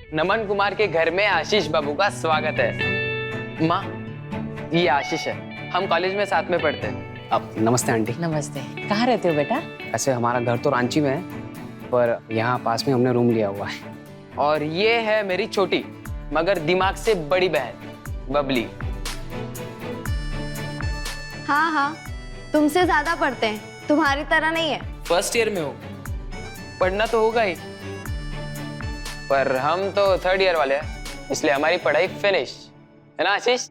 नमन कुमार के घर में आशीष बाबू का स्वागत है। माँ, ये आशीष है, हम कॉलेज में साथ में पढ़ते हैं। अब नमस्ते आंटी। नमस्ते। कहाँ रहते हो बेटा? ऐसे हमारा घर तो रांची में है, पर यहाँ पास में हमने रूम लिया हुआ है। और ये है मेरी छोटी मगर दिमाग से बड़ी बहन बबली। हाँ हाँ, तुमसे ज्यादा पढ़ते हैं, तुम्हारी तरह नहीं है। फर्स्ट ईयर में हो, पढ़ना तो होगा ही, पर हम तो थर्ड ईयर वाले हैं, इसलिए हमारी पढ़ाई फिनिश है ना आशीष?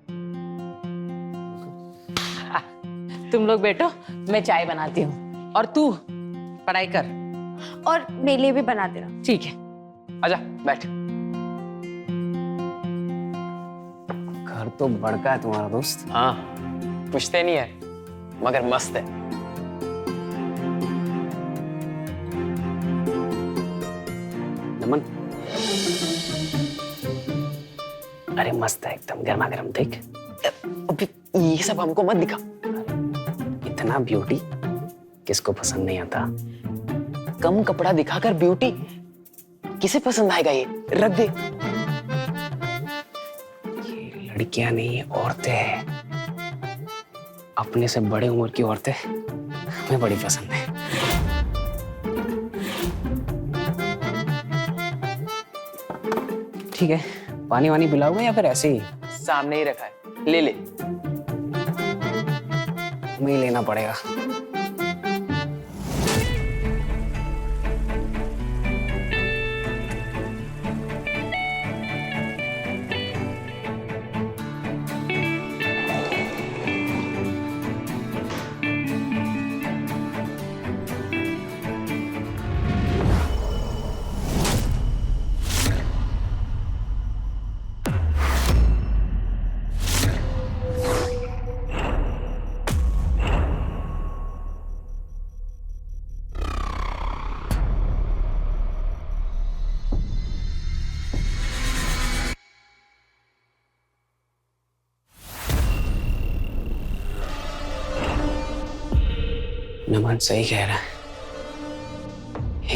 तुम लोग बैठो, मैं चाय बनाती हूँ और तू पढ़ाई कर। और मेरे लिए भी बना देना। ठीक है। आजा बैठ। घर तो बड़का है तुम्हारा दोस्त। हाँ, पूछते नहीं है मगर मस्त है। नमन, अरे मस्त है एकदम, गर्मा गर्म। देख अभी ये सब हमको मत दिखा। इतना ब्यूटी किसको पसंद नहीं आता। कम कपड़ा दिखाकर ब्यूटी किसे पसंद आएगा? ये रख दे। ये लड़कियां नहीं, औरतें हैं। अपने से बड़े उम्र की औरतें हमें बड़ी पसंद है। ठीक है, पानी वानी पिलाओगे या फिर ऐसे ही? सामने ही रखा है, ले ले। हमें ही लेना पड़ेगा। नमन सही कह रहा है,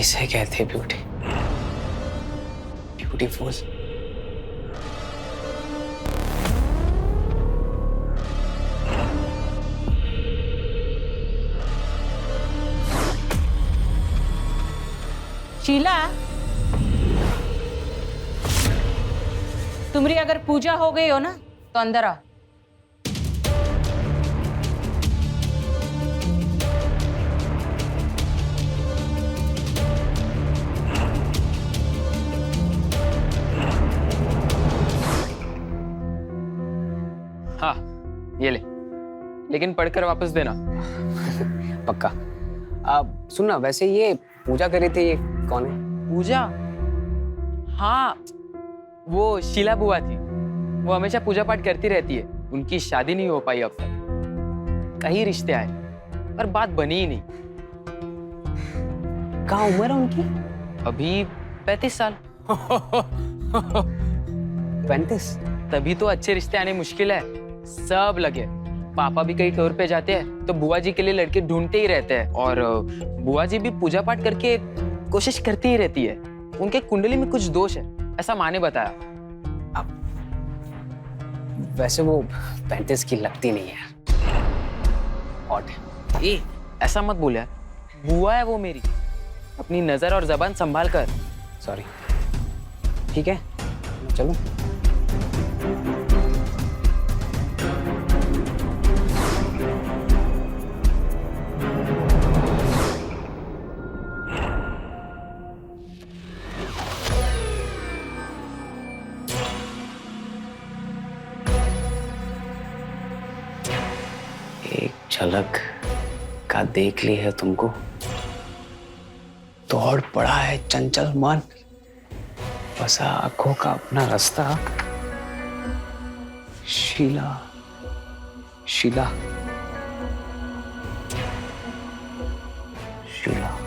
इसे कहते ब्यूटी, ब्यूटीफुल। शीला, तुम्हारी अगर पूजा हो गई हो ना तो अंदर आओ। हाँ, ये ले, लेकिन पढ़कर वापस देना। पक्का। अब सुनना, वैसे ये पूजा कर रही थी, ये कौन है? पूजा? हाँ, वो शीला बुआ थी। वो हमेशा पूजा पाठ करती रहती है। उनकी शादी नहीं हो पाई अब तक। कई रिश्ते आए पर बात बनी ही नहीं। कहाँ उम्र है उनकी? अभी 35 साल। 35? तभी तो अच्छे रिश्ते आने मुश्किल है। सब लगे। पापा भी कहीं टूर पे जाते हैं तो बुआ जी के लिए लड़के ढूंढते ही रहते हैं, और बुआ जी भी पूजा पाठ करके कोशिश करती ही रहती है। उनके कुंडली में कुछ दोष है, ऐसा माँ ने बताया। अब वैसे वो 35 की लगती नहीं है। ऑड है। ए, ऐसा मत बोल यार। बुआ है वो मेरी। अपनी नजर और जबान संभाल कर। सॉरी। ठीक है, चलो। एक झलक का देख ली है तुमको, दौड़ पड़ा है चंचल मन, बसा आंखों का अपना रास्ता। शीला, शीला, शीला।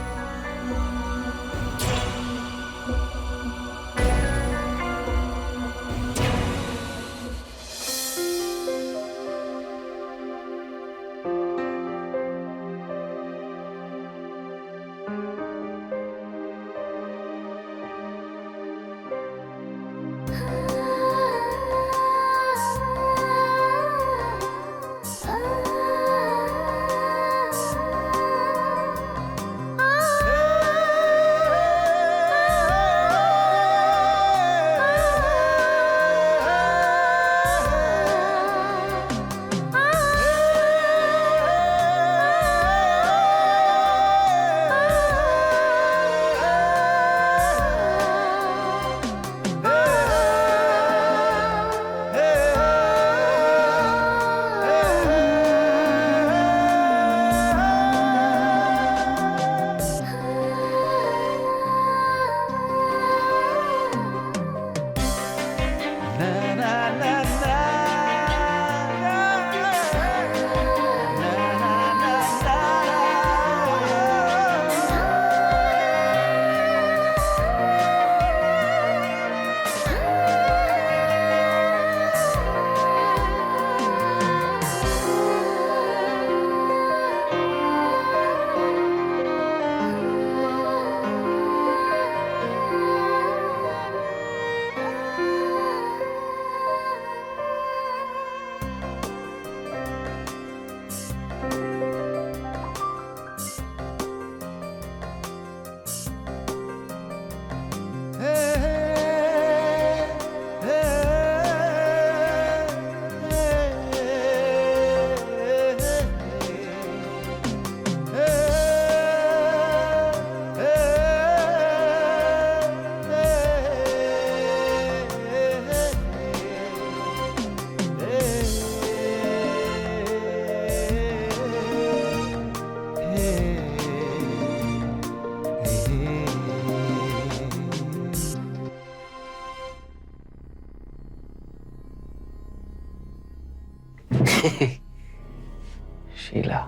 शीला,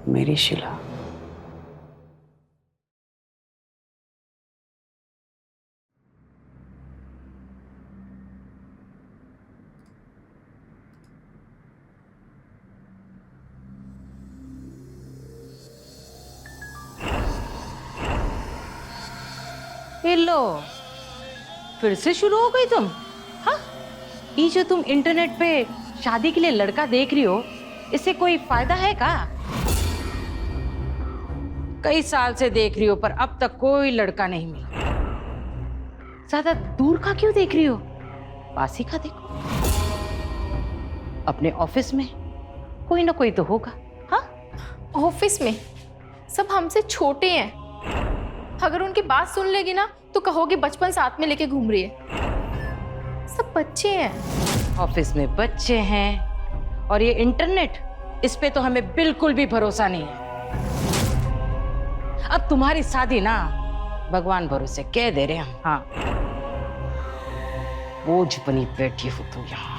मेरी शीला। ये लो, फिर से शुरू हो गई तुम? हाँ, ये जो तुम इंटरनेट पे शादी के लिए लड़का देख रही हो, इससे कोई फायदा है का? कई साल से देख रही हो पर अब तक कोई लड़का नहीं मिला। ज्यादा दूर का क्यों देख रही हो? पास ही का देखो। अपने ऑफिस में कोई ना कोई तो होगा। हाँ, ऑफिस में सब हमसे छोटे हैं। अगर उनकी बात सुन लेगी ना तो कहोगे बचपन साथ में लेके घूम रही है। सब बच्चे हैं। ऑफिस में बच्चे हैं और ये इंटरनेट, इस पे तो हमें बिल्कुल भी भरोसा नहीं है। अब तुम्हारी शादी ना भगवान भरोसे कह दे रहे हैं। हाँ, बोझ बनी बैठी हो तू यहाँ।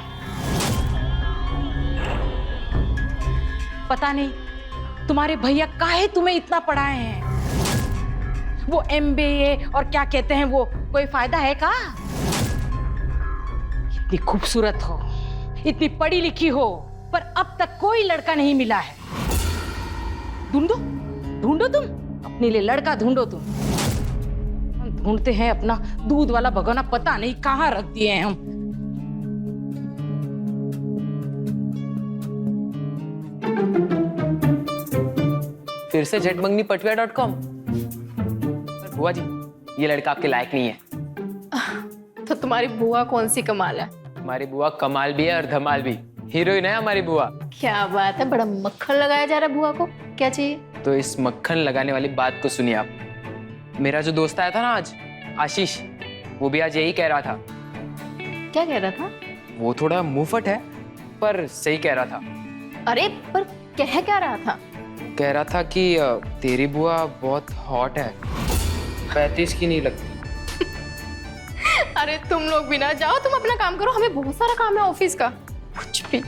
पता नहीं तुम्हारे भैया काहे तुम्हें इतना पढ़ाए हैं। वो MBA और क्या कहते हैं वो, कोई फायदा है का? इतनी खूबसूरत हो, इतनी पढ़ी लिखी हो, पर अब तक कोई लड़का नहीं मिला है। ढूंढो ढूंढो, तुम अपने लिए लड़का ढूंढो। तुम हम ढूंढते हैं अपना दूध वाला भगोना, पता नहीं कहाँ रख दिए हैं हम। फिर से झटमंगनीपटुआ.com। बुआ जी, ये लड़का आपके लायक नहीं है। तो तुम्हारी बुआ कौन सी कमाल है? हमारी बुआ कमाल भी है और धमाल भी। हीरोइन है हमारी बुआ। क्या बात है, बड़ा मक्खन लगाया जा रहा है बुआ को। क्या चाहिए? तो इस मक्खन लगाने वाली बात को सुनिए आप। मेरा जो दोस्त आया था ना आज, आशीष, वो भी आज यही कह रहा था। क्या कह रहा था? वो थोड़ा मुंहफट है पर सही कह रहा था। अरे पर कह क्या रहा था? कह रहा था कि तेरी बुआ बहुत हॉट है, 35 की नहीं लगती। अरे तुम लोग भी ना जाओ, तुम अपना काम करो, हमें बहुत सारा काम है ऑफिस का। कुछ भी।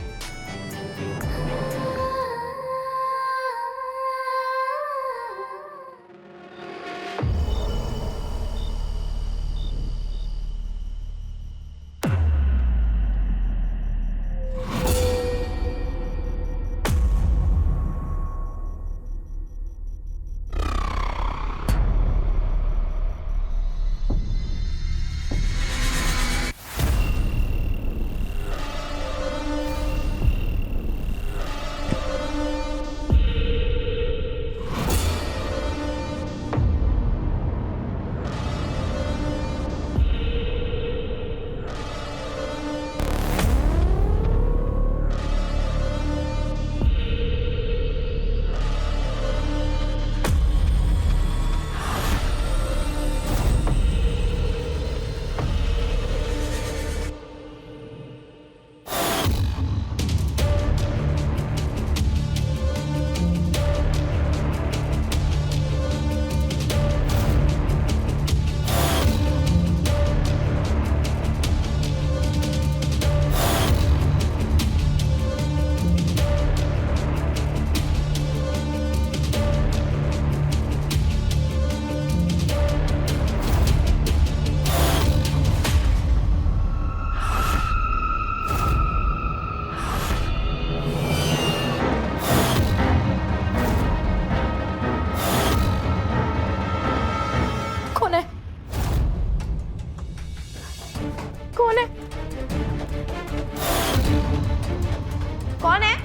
कौन है?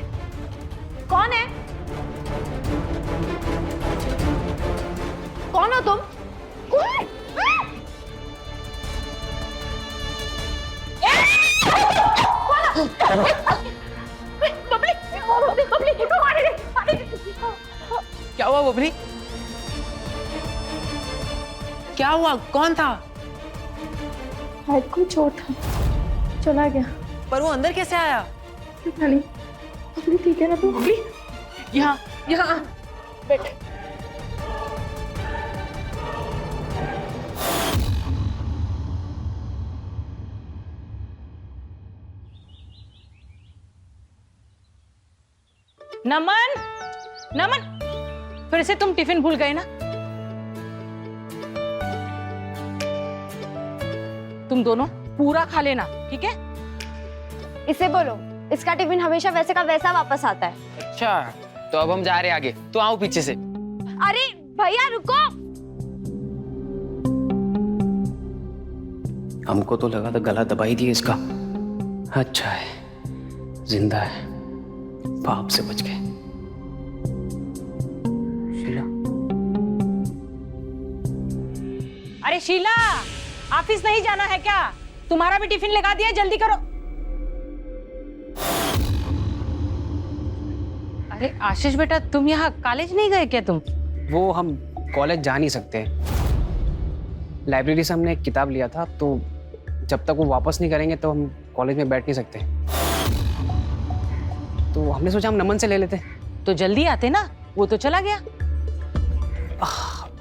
कौन है? कौन हो तुम? कौन? बबली, बबली, क्या हुआ बबली? क्या हुआ? कौन था? हेड को चोट था, चला गया। पर वो अंदर कैसे आया? पता नहीं। बबली ठीक है ना तू? बबली यहाँ यहाँ बैठ। नमन, नमन, फिर से तुम टिफिन भूल गए ना? तुम दोनों पूरा खा लेना, ठीक है? इसे बोलो, इसका टिफिन हमेशा वैसे का वैसा वापस आता है। अच्छा, तो अब हम जा रहे हैं आगे, तो आओ पीछे से। अरे भैया रुको। हमको तो लगा था गला दबा ही दिया इसका। अच्छा है, जिंदा है, पाप से बच गए। शीला, अरे शीला, ऑफिस नहीं जाना है क्या? तुम्हारा भी टिफिन लगा दिया, जल्दी करो। अरे आशीष बेटा, तुम यहाँ कॉलेज नहीं गए क्या तुम? वो हम कॉलेज जा नहीं सकते। लाइब्रेरी से हमने एक किताब लिया था, तो जब तक वो वापस नहीं करेंगे तो हम कॉलेज में बैठ नहीं सकते। तो हमने सोचा हम नमन से ले लेते। तो जल्दी आते ना, वो तो चला गया।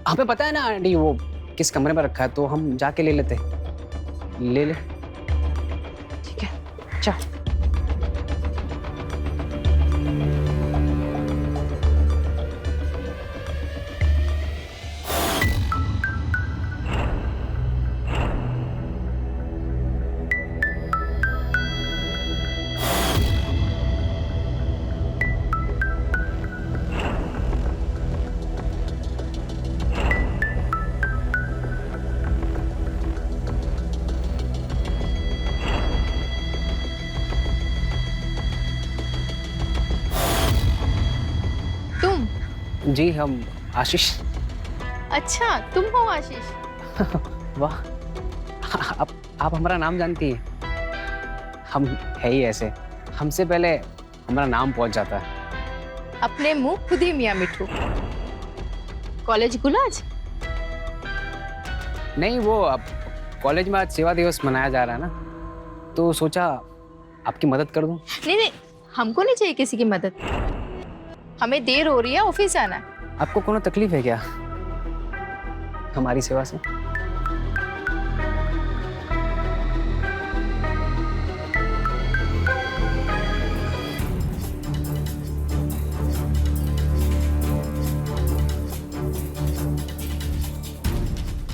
हमें पता है ना आंटी वो किस कमरे में रखा है, तो हम जाके ले लेते। ले ले। ठीक है, चल। जी, हम आशीष। अच्छा, तुम हो आशीष? वाह, आप हमारा नाम जानती हैं। हम है ही ऐसे, हमसे पहले हमारा नाम पहुंच जाता है। अपने मुंह खुद ही मियाँ मिठू। कॉलेज गुलाज? नहीं, वो अब कॉलेज में आज सेवा दिवस मनाया जा रहा है ना, तो सोचा आपकी मदद कर दूं। नहीं नहीं, हमको नहीं चाहिए किसी की मदद। हमें देर हो रही है, ऑफिस जाना है। आपको कोनो तकलीफ है क्या हमारी सेवा से?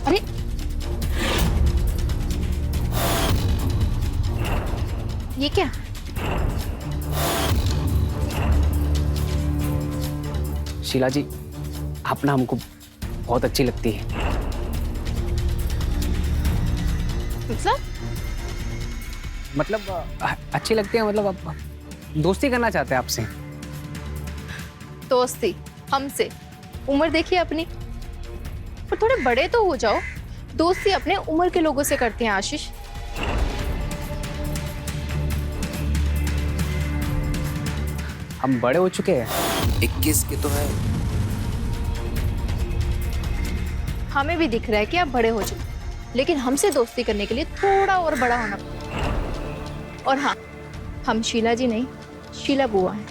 अरे ये क्या? शीला जी, आप ना हमको बहुत अच्छी लगती है। मतलब अच्छी लगती है, मतलब आप दोस्ती करना चाहते हैं आपसे। दोस्ती हमसे? उम्र देखिए अपनी, पर थोड़े बड़े तो हो जाओ। दोस्ती अपने उम्र के लोगों से करते हैं आशीष। हम बड़े हो चुके हैं। 21 के तो है। हमें भी दिख रहा है कि आप बड़े हो चुके, लेकिन हमसे दोस्ती करने के लिए थोड़ा और बड़ा होना पड़ेगा। और हाँ, हम शीला जी नहीं, शीला बुआ हैं।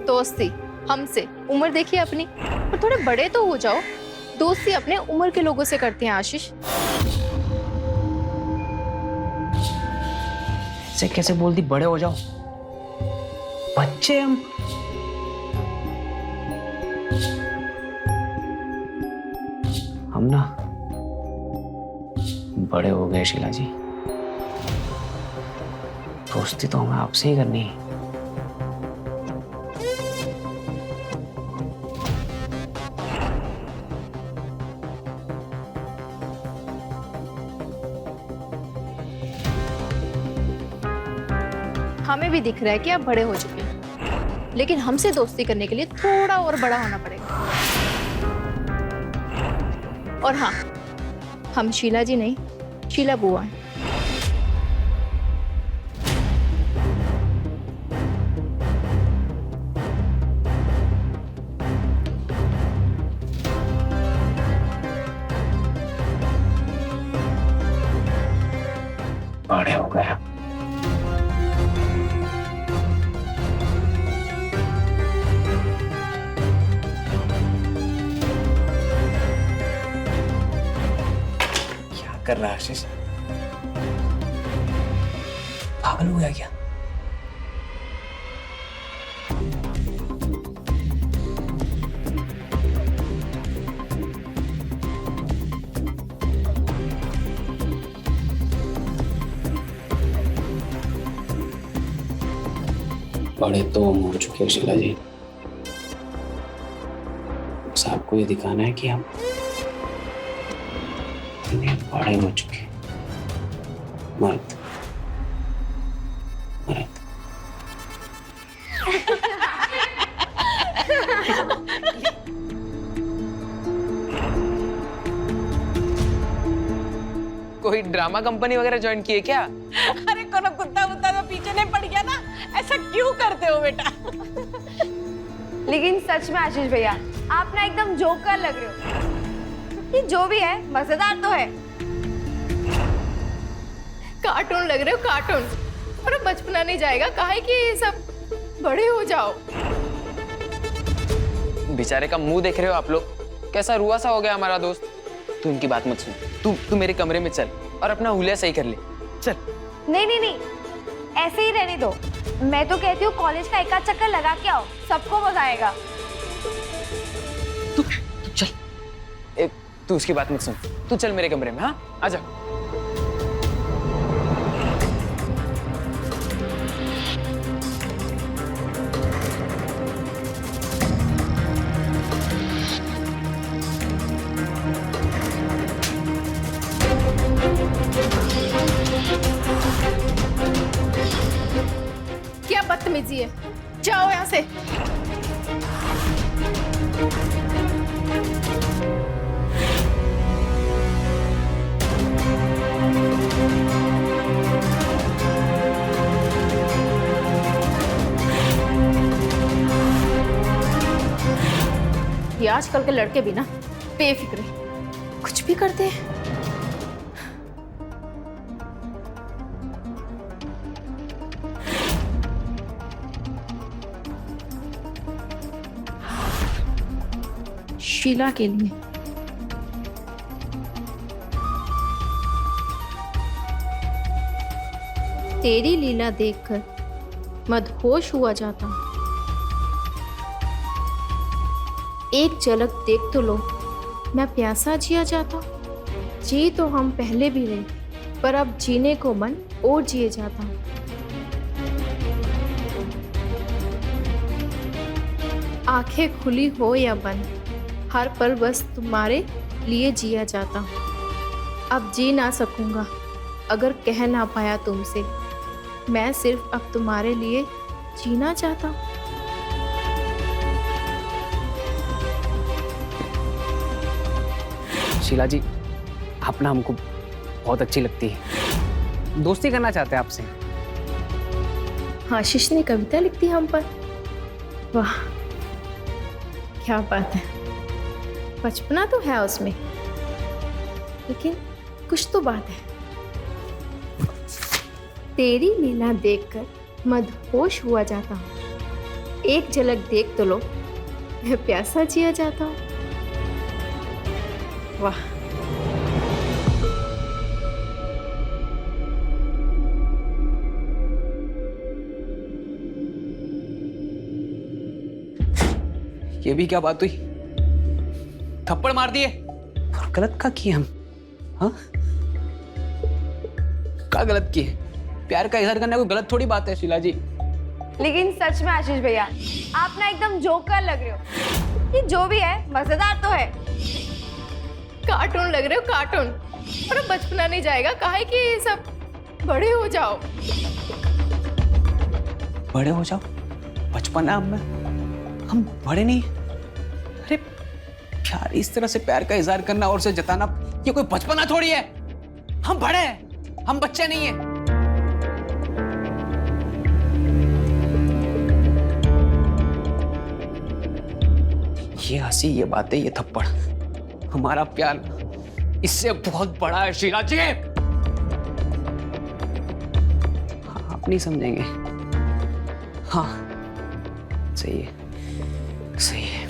दोस्ती हमसे? उम्र देखिए अपनी, पर थोड़े बड़े तो हो जाओ। दोस्ती अपने उम्र के लोगों से करते हैं आशीष। ऐसे कैसे बोल दी, बड़े हो जाओ? बच्चे हम ना बड़े हो गए शीला जी। दोस्ती तो हमें आपसे ही करनी है। हमें भी दिख रहा है कि आप बड़े हो चुके हैं, लेकिन हमसे दोस्ती करने के लिए थोड़ा और बड़ा होना पड़ेगा। और हाँ, हम शीला जी नहीं, शीला बुआ हैं। बड़े हो गए। कर रहा है आशीष? पागल हो गया क्या? बड़े तो हम हो चुके हैं शीला जी, बस आपको ये दिखाना है कि हम इतने बड़े हो चुके हैं। मर्द मर्द। कोई ड्रामा कंपनी वगैरह ज्वाइन की है क्या? अरे कोनो कुत्ता वुत्ता तो पीछे नहीं पड़ गया ना, ऐसा क्यों करते हो बेटा? लेकिन सच में आशीष भैया, आप ना एकदम जोकर लग रहे हो। ये जो भी है मजेदार तो है। कार्टून लग रहे हो, कार्टून। और बचपना नहीं जाएगा, काहे कि सब बड़े हो जाओ। बेचारे का मुंह देख रहे हो आप लोग, कैसा रुआ सा हो गया हमारा दोस्त। तू इनकी बात मत सुन, तू मेरे कमरे में चल और अपना हुलिया सही कर ले, चल। नहीं नहीं नहीं, ऐसे ही रहने दो। मैं तो कहती हूँ कॉलेज का एक आध चक्कर लगा के आओ, सबको मजा आएगा। तू चल, तू उसकी बात मत सुन, तू चल मेरे कमरे में। हाँ, आजा। क्या बदतमीजी है, जाओ यहाँ से। ये आजकल के लड़के भी ना बेफिक्रे, कुछ भी करते हैं। शीला के लिए तेरी लीला देखकर मदहोश हुआ जाता हूं। एक झलक देख तो लो, मैं प्यासा जिया जाता। जी तो हम पहले भी रहे, पर अब जीने को मन और जिए जाता। आंखें खुली हो या बंद, हर पल बस तुम्हारे लिए जिया जाता। अब जी ना सकूंगा अगर कह ना पाया तुमसे, मैं सिर्फ अब तुम्हारे लिए जीना चाहता हूँ। शीला जी, आप ना हमको बहुत अच्छी लगती है, दोस्ती करना चाहते हैं आपसे। आशीष ने कविता लिख दी हम पर, वाह क्या बात है। बचपना तो है उसमें, लेकिन कुछ तो बात है। तेरी लीला देखकर मदहोश हुआ जाता हूँ। एक झलक देख तो लो, मैं प्यासा जिया जाता हूँ। वाह, ये भी क्या बात हुई? थप्पड़ मार दिए और गलत का किए हम? हाँ, क्या गलत किए? प्यार का इजहार करना कोई गलत थोड़ी बात है शीला जी। लेकिन सच में आशीष भैया, आप ना एकदम जोकर लग रहे हो। ये जो भी है मजेदार तो है। कार्टून लग रहे हो, कार्टून। और बचपना नहीं जाएगा, काहे कि सब बड़े हो जाओ। बड़े हो जाओ? बचपना में हम बड़े नहीं? अरे प्यार, इस तरह से प्यार का इजहार करना और से जताना, ये कोई बचपना थोड़ी है। हम बड़े हैं, हम बच्चे नहीं हैं। ये हंसी, ये बातें, ये थप्पड़, हमारा प्यार इससे बहुत बड़ा है शीला जी। आप नहीं समझेंगे। हाँ, सही है, सही है,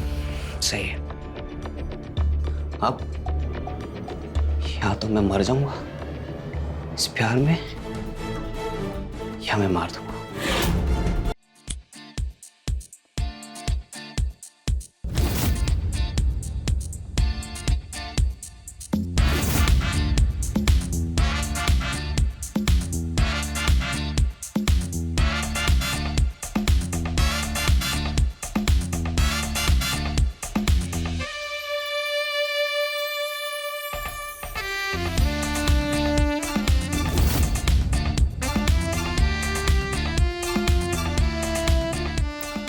सही है। अब या तो मैं मर जाऊंगा इस प्यार में, या मैं मार दूंगा।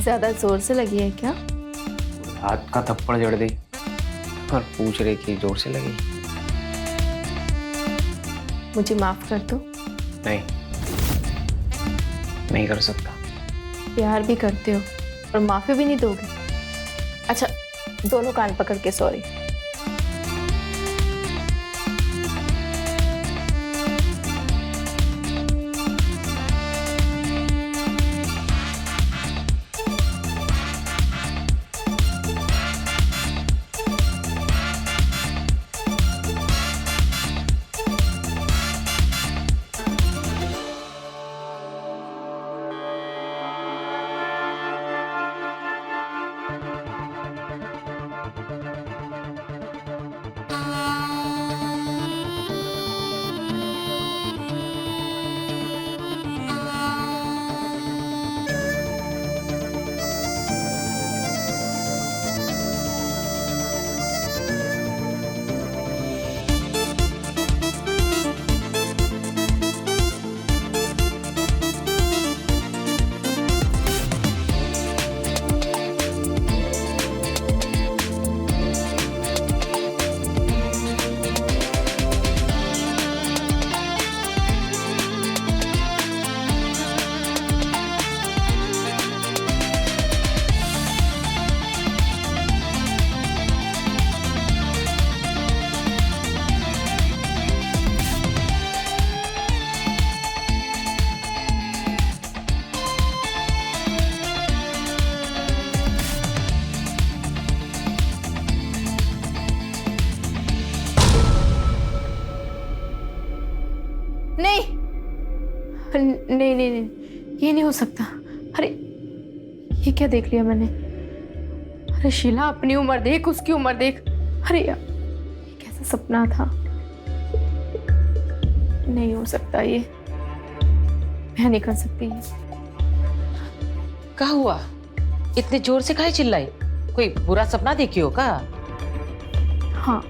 ज्यादा जोर से लगी है क्या? हाथ का थप्पड़ जड़ दी और पूछ रहे कि जोर से लगी। मुझे माफ कर दो। नहीं, नहीं कर सकता। प्यार भी करते हो और माफी भी नहीं दोगे? अच्छा, दोनों कान पकड़ के सॉरी। नहीं नहीं नहीं, ये नहीं हो सकता। अरे ये क्या देख लिया मैंने? अरे शीला, अपनी उम्र देख, उसकी उम्र देख। अरे यार, ये कैसा सपना था? नहीं हो सकता ये, मैं नहीं कर सकती ये। क्या हुआ? इतने जोर से काहे चिल्लाई? कोई बुरा सपना देखी हो का? हाँ,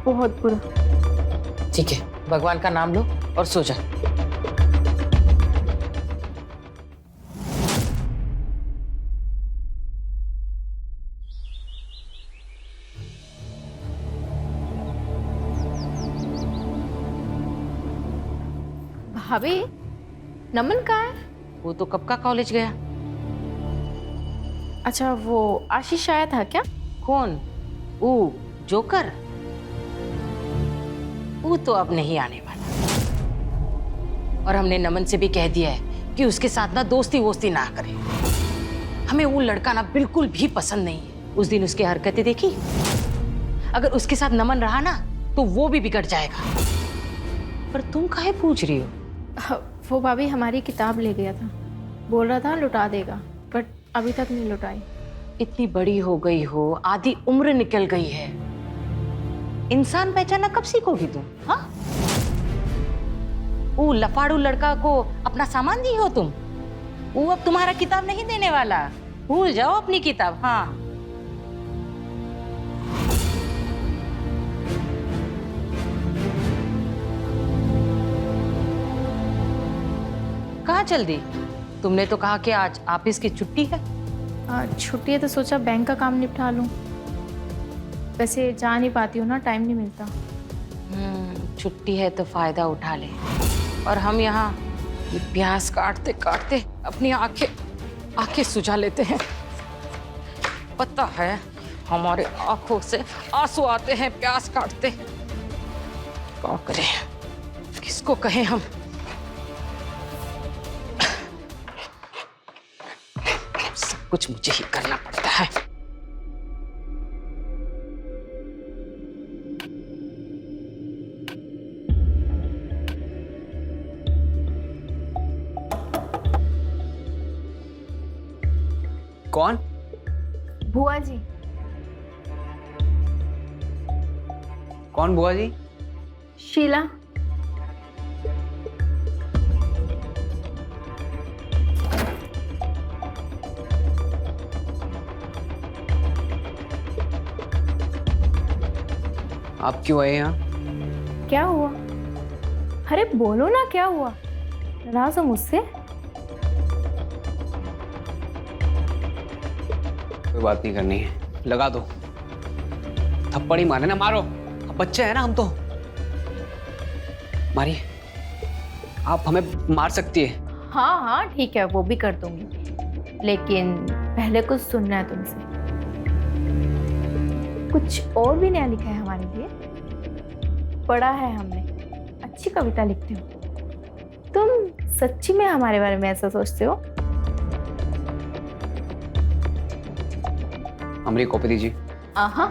बहुत बुरा। ठीक है, भगवान का नाम लो और सो जा। भाभी, नमन कहाँ है? वो तो कब का कॉलेज गया। अच्छा, वो आशीष आया था क्या? कौन? वो जोकर? वो तो अब नहीं आने वाला। और हमने नमन से भी कह दिया है कि उसके साथ ना दोस्ती वोस्ती ना करे। हमें वो लड़का ना बिल्कुल भी पसंद नहीं है। उस दिन उसकी हरकतें देखी? अगर उसके साथ नमन रहा ना तो वो भी बिगड़ जाएगा। पर तुम काहे पूछ रही हो? वो भाभी हमारी किताब ले गया था, बोल रहा था लुटा देगा, बट अभी तक नहीं लुटाई। इतनी बड़ी हो गई हो, आधी उम्र निकल गई है, इंसान पहचानना कब सीखोगी तुम? हाँ, वो लफाड़ू लड़का को अपना सामान दी हो तुम। वो अब तुम्हारा किताब नहीं देने वाला, भूल जाओ अपनी किताब। हाँ, कहाँ चल दी? तुमने तो कहा कि आज ऑफिस की छुट्टी है। छुट्टी है तो सोचा बैंक का काम निपटा लूं। वैसे जा नहीं पाती हूँ ना, टाइम नहीं मिलता। छुट्टी है तो फायदा उठा ले। और हम यहाँ ये प्याज काटते काटते अपनी आंखें सुझा लेते हैं। पता है, हमारे आंखों से आंसू आते हैं प्याज काटते। क्या करें, किसको कहें हम? सब कुछ मुझे ही करना पड़ता है। कौन? बुआ जी। कौन बुआ जी? शीला। आप क्यों आए यहाँ? क्या हुआ? अरे बोलो ना, क्या हुआ? नाराज हो मुझसे? कोई बात नहीं करनी है, लगा दो। थप्पड़ ही मारे ना, मारो। अब बच्चे हैं ना हम तो। मारिए। आप हमें मार सकती है। हाँ हाँ ठीक है, वो भी कर दूंगी, लेकिन पहले कुछ सुनना है तुमसे। कुछ और भी नया लिखा है हमारे लिए, पढ़ा है हमने। अच्छी कविता लिखते हो तुम। सच्ची में हमारे बारे में ऐसा सोचते हो? हमारी कॉपी दीजिए। आहा,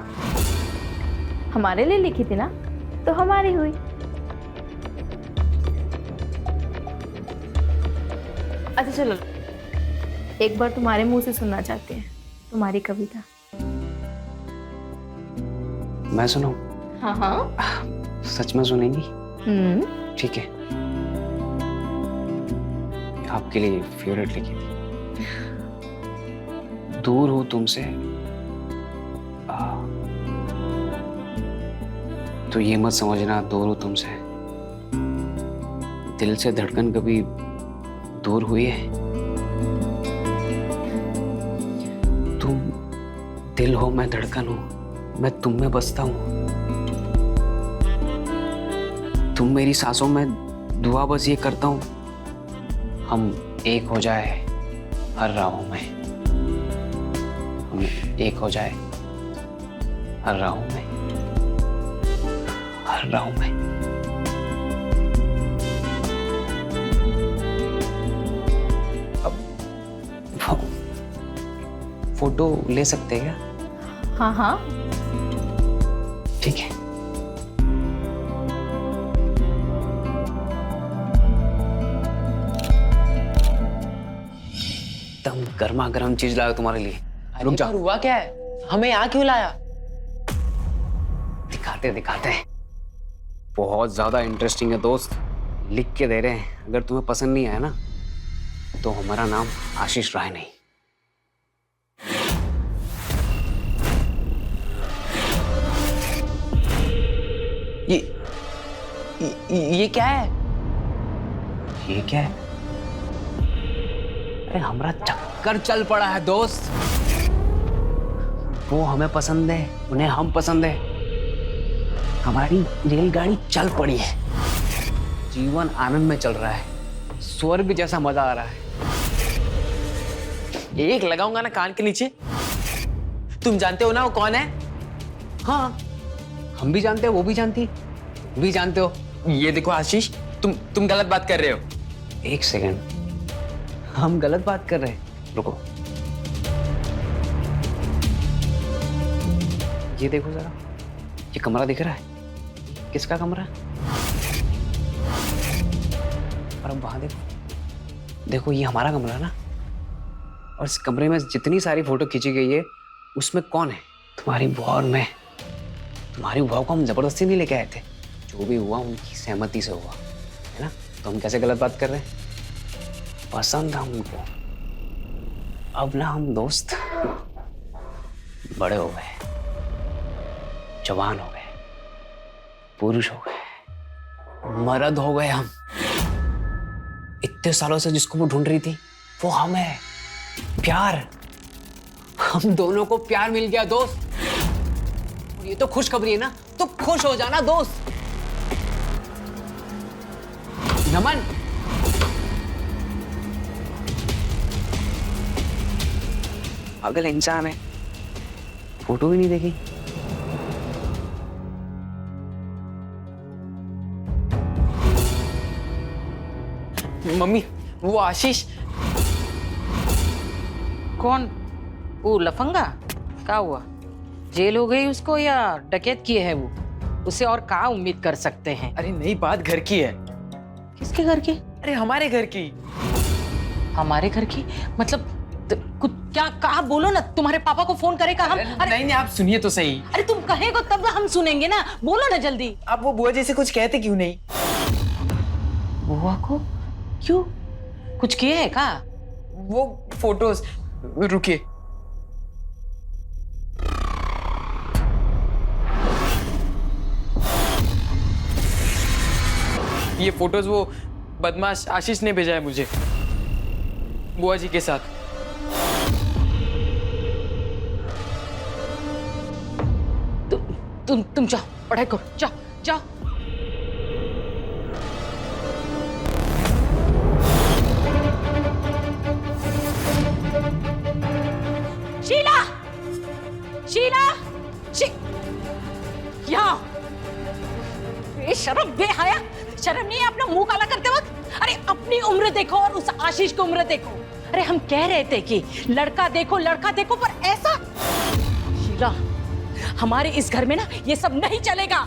हमारे लिए लिखी थी ना, तो हमारी हुई। अच्छा चलो, एक बार तुम्हारे मुंह से सुनना चाहते हैं तुम्हारी कविता। मैं सुनाऊं? हाँ हाँ। सच में सुनेंगी? ठीक है। आपके लिए फेवरेट लिखी थी। दूर हूं तुमसे, तो ये मत समझना दूर हूं तुमसे। दिल से धड़कन कभी दूर हुई है? तुम दिल हो, मैं धड़कन हूं, मैं तुम में बसता हूं। तुम मेरी सांसों में, दुआ बस ये करता हूं, हम एक हो जाए हर राहों में। हम एक हो जाए हर राहों में, हर राहों में। अब फोटो ले सकते हैं क्या? हाँ हाँ। ठीक है। एकदम गर्मा गर्म चीज लाया तुम्हारे लिए। रुक जा। पर हुआ क्या है? हमें यहाँ क्यों लाया? दिखाते दिखाते। बहुत ज्यादा इंटरेस्टिंग है दोस्त, लिख के दे रहे हैं। अगर तुम्हें पसंद नहीं आया ना, तो हमारा नाम आशीष राय नहीं। ये क्या है? ये क्या है? अरे हमारा चक्कर चल पड़ा है दोस्त। वो हमें पसंद है, उन्हें हम पसंद है। हमारी रेलगाड़ी चल पड़ी है। जीवन आनंद में चल रहा है, स्वर्ग जैसा मजा आ रहा है। एक लगाऊंगा ना कान के नीचे। तुम जानते हो ना वो कौन है? हाँ, हम भी जानते हैं, वो भी जानती, भी जानते हो। ये देखो आशीष, तुम गलत बात कर रहे हो। एक सेकंड, हम गलत बात कर रहे हैं? रुको, ये देखो जरा, ये कमरा दिख रहा है? किसका कमरा है? और अब वहां देखो, देखो ये हमारा कमरा है ना। और इस कमरे में जितनी सारी फोटो खींची गई है, उसमें कौन है? तुम्हारी बुआ और मैं। तुम्हारी बुआ को हम जबरदस्ती नहीं लेके आए थे, जो भी हुआ उनकी सहमति से हुआ है ना। तो हम कैसे गलत बात कर रहे हैं? पसंद है हमको। अब ना हम दोस्त बड़े हो गए, जवान हो गए, पुरुष हो गए, मर्द हो गए हम। इतने सालों से जिसको वो ढूंढ रही थी, वो हम है। प्यार, हम दोनों को प्यार मिल गया दोस्त। और ये तो खुशखबरी है ना, तो खुश हो जाना दोस्त। नमन, पागल इंसान है, फोटो भी नहीं देखी। मम्मी, वो आशीष। कौन? वो लफंगा? क्या हुआ? जेल हो गई उसको या डकैत किए है वो? उसे और क्या उम्मीद कर सकते हैं? अरे नहीं, बात घर की है। किसके घर की? अरे हमारे घर की। हमारे घर की मतलब? कुछ क्या कहा बोलो ना, तुम्हारे पापा को फोन करेगा हम। अरे नहीं नहीं, आप सुनिए तो सही। अरे तुम कहेगो तब हम सुनेंगे ना, बोलो ना जल्दी। आप वो बुआ जी से कुछ कहते क्यों नहीं? बुआ को क्यों, कुछ किए है का? वो फोटोज, रुकिए। ये फोटोज वो बदमाश आशीष ने भेजा है मुझे, बुआ जी के साथ। तुम जाओ, पढ़ाई करो, जाओ जाओ। शीला, शीला, यहाँ शर्म, बेहया, शर्म नहीं है अपना मुंह काला करते वक्त? अरे अपनी उम्र देखो और उस आशीष की उम्र देखो। अरे हम कह रहे थे कि लड़का देखो पर ऐसा। शीला, हमारे इस घर में ना ये सब नहीं चलेगा।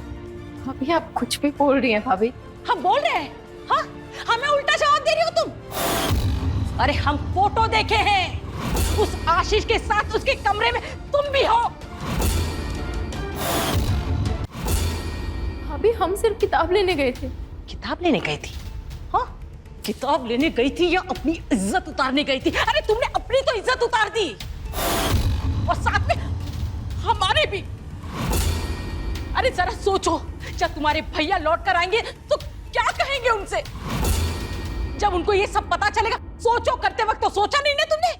भाभी आप कुछ भी बोल रही हैं भाभी। हम बोल रहे हैं, हाँ? हमें उल्टा जवाब दे रही हो तुम। अरे हम फोटो देखे हैं उस आशीष के साथ, उसके कमरे में तुम भी हो। भाभी हम सिर्फ किताब लेने गए थे। किताब लेने गई थी? हाँ, किताब लेने गई थी या अपनी इज्जत उतारने गई थी? अरे तुमने अपनी तो इज्जत उतार दी और साथ में हमारे भी। अरे जरा सोचो, जब तुम्हारे भैया लौट कर आएंगे तो क्या कहेंगे उनसे? जब उनको ये सब पता चलेगा। सोचो, करते वक्त तो सोचा नहीं ना तुमने?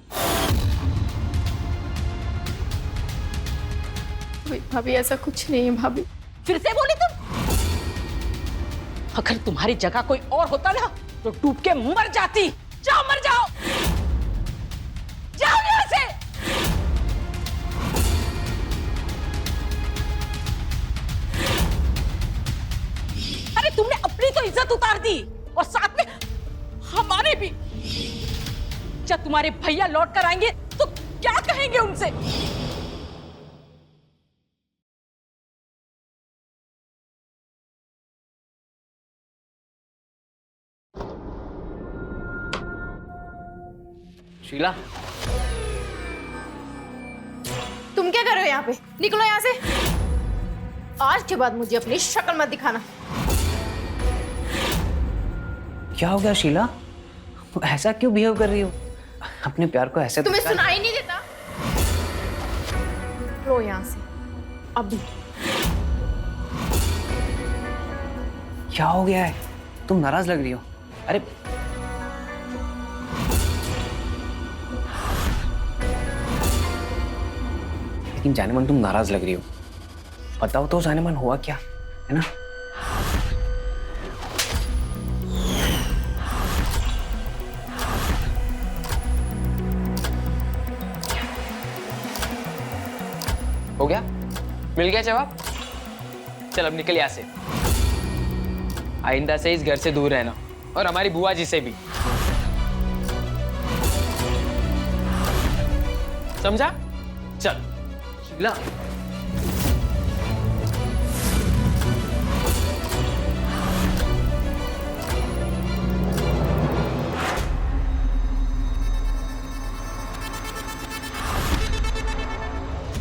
भाभी ऐसा कुछ नहीं है भाभी। फिर से बोली तुम? अगर तुम्हारी जगह कोई और होता ना तो डूब के मर जाती। जाओ, मर जाओ, जाओ यहां से। अरे तुमने अपनी तो इज्जत उतार दी और साथ में हमारे भी। जब तुम्हारे भैया लौट कर आएंगे तो क्या कहेंगे उनसे? शीला, तुम क्या कर रहे हो यहाँ पे? निकलो यहाँ से। आज के बाद मुझे अपनी शक्ल मत दिखाना। क्या हो गया शीला, ऐसा क्यों बिहेव कर रही हो? अपने प्यार को ऐसे तुम्हें सुनाई नहीं देता? रो यहाँ से अभी। क्या हो गया है? तुम नाराज लग रही हो। अरे लेकिन जानेमन तुम नाराज लग रही हो। बताओ तो जानेमन, हुआ क्या है ना? हो गया? मिल गया जवाब? चल अब निकल यहाँ से। आइंदा से इस घर से दूर रहना, और हमारी बुआ जी से भी। समझा? चल। शीला,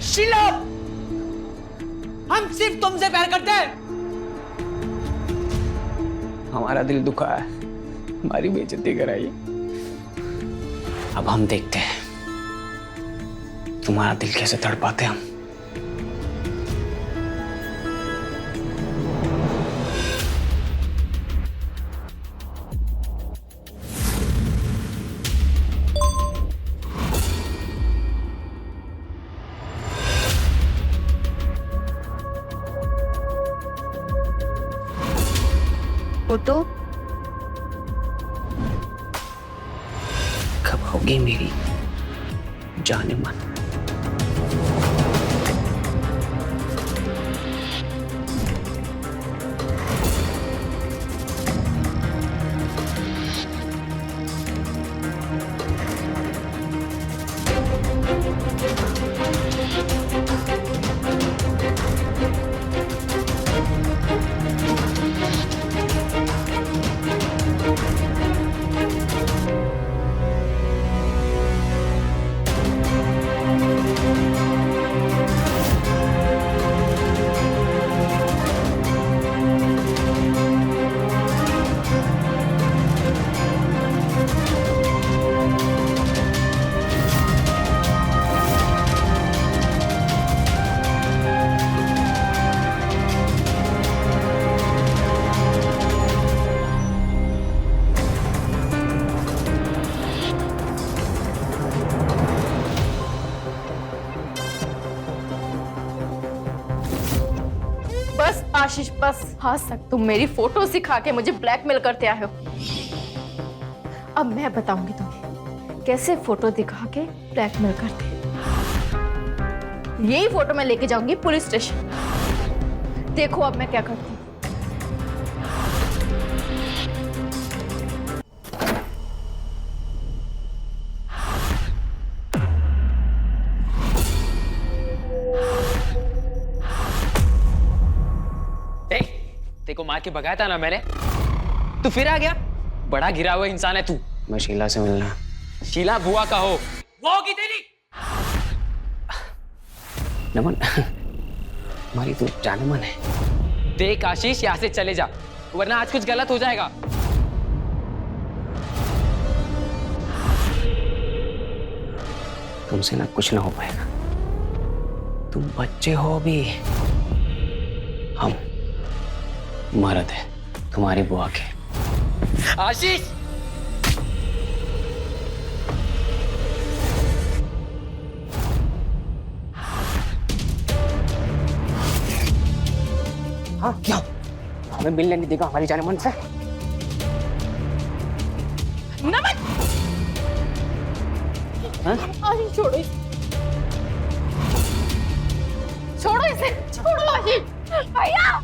शीला, हम सिर्फ तुमसे प्यार करते हैं। हमारा दिल दुखा है, हमारी बेइज्जती कराई। अब हम देखते हैं तुम्हारा दिल कैसे तड़पाते हम। वो तो कब होगी मेरी जानेमन? आशीष बस, आज तक तुम मेरी फोटो सिखा के मुझे ब्लैकमेल करते आए हो। अब मैं बताऊंगी तुम्हें कैसे फोटो दिखा के ब्लैकमेल करते हैं। यही फोटो मैं लेके जाऊंगी पुलिस स्टेशन। देखो अब मैं क्या करती हूँ। तेको मार के भगाया था ना मैंने, तू फिर आ गया। बड़ा गिरा हुआ इंसान है तू। मैं शीला से मिलना। शीला बुआ का हो, वो होगी तेरी। नमन, हमारी तो जाने मन है। देख आशीष, यहाँ से चले जा, वरना आज कुछ गलत हो जाएगा। तुमसे ना कुछ ना हो पाएगा। तुम बच्चे हो अभी, हम मर्द है तुम्हारी बुआ के। आशीष, हाँ क्या हमें मिलने नहीं देगा हमारी जाने मन से? नमन, हाँ? आशीष छोड़ो इसे, छोड़ो इसे, छोड़ो आशीष। भैया,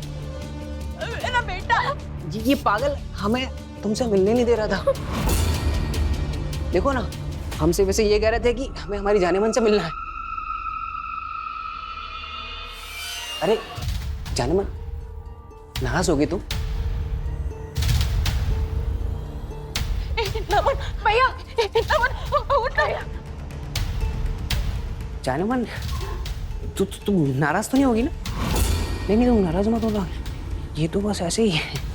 मेरा बेटा। ये पागल हमें तुमसे मिलने नहीं दे रहा था। देखो ना, हमसे वैसे ये कह रहे थे कि हमें हमारी जाने मन से मिलना है। अरे जाने मन, नाराज होगी तुम? नमन भैया, नमन उठ भैया। जाने मन, तुम नाराज तो नहीं होगी ना? नहीं तुम नाराज मत होना, ये तो बस ऐसे ही है।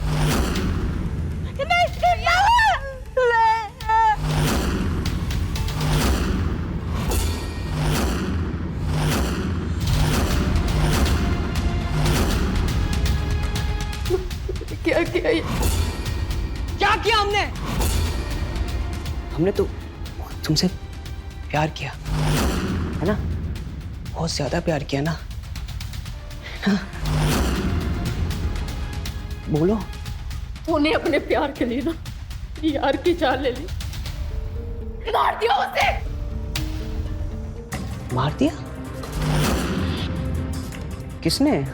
क्या किया ये? क्या किया हमने? हमने तो तुमसे प्यार किया है ना, बहुत ज्यादा प्यार किया ना। हाँ? बोलो। उन्हें अपने प्यार के लिए ना यार की जान ले ली, मार दिया उसे। मार दिया? किसने?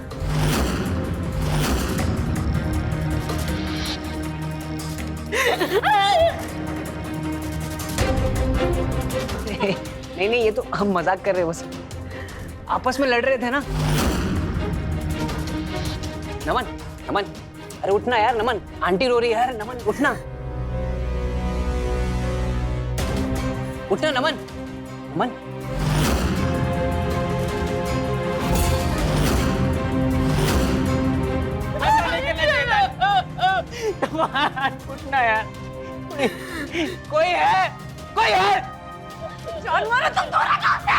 नहीं ये तो हम मजाक कर रहे हैं, बस आपस में लड़ रहे थे ना। नमन, नमन, अरे उठना यार नमन, आंटी रो रही है यार। नमन उठना, उठना नमन, नमन। उठना यार, कोई है, कोई है। जानवर तुम दोनों कहां से?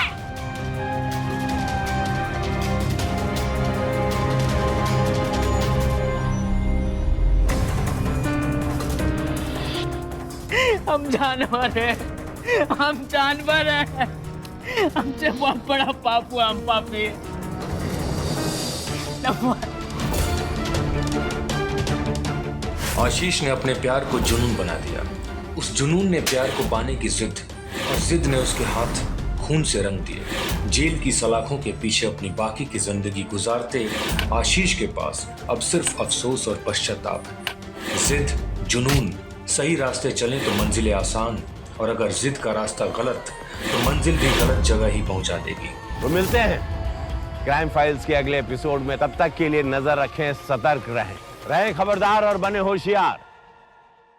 हम जानवर हैं, हम जानवर हैं। हमसे बहुत बड़ा पाप हुआ, हम पापी। आशीष ने अपने प्यार को जुनून बना दिया। उस जुनून ने प्यार को पाने की जिद, और जिद ने उसके हाथ खून से रंग दिए। जेल की सलाखों के पीछे अपनी बाकी की जिंदगी गुजारते आशीष के पास अब सिर्फ अफसोस और पश्चाताप है। जिद, जुनून सही रास्ते चलें तो मंजिलें आसान, और अगर जिद का रास्ता गलत तो मंजिल भी गलत जगह ही पहुंचा देगी। तो मिलते हैं क्राइम फाइल्स के अगले एपिसोड में। तब तक के लिए नजर रखें, सतर्क रहें खबरदार और बने होशियार।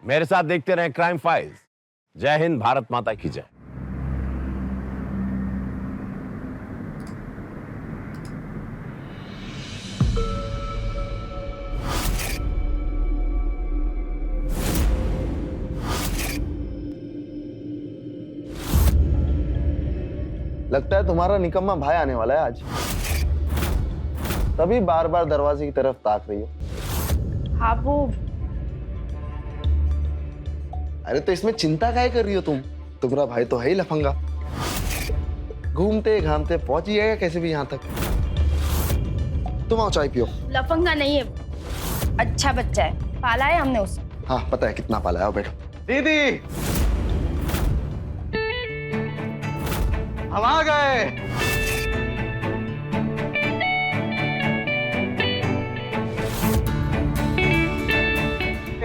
मेरे साथ देखते रहें क्राइम फाइल्स। जय हिंद, भारत माता की जय। लगता है तुम्हारा निकम्मा भाई आने वाला है आज, तभी बार बार दरवाजे की तरफ ताक रही हो। हाँ वो अरे तो इसमें चिंता काहे कर रही हो तुम? तुम्हारा भाई तो है ही लफंगा, घूमते घामते पहुंच ही जाएगा कैसे भी यहाँ तक। तुम आओ चाय पियो। लफंगा नहीं है वो, अच्छा बच्चा है, पाला है हमने उसे। हाँ पता है कितना पाला है। आओ बैठो। दीदी हम आ गए।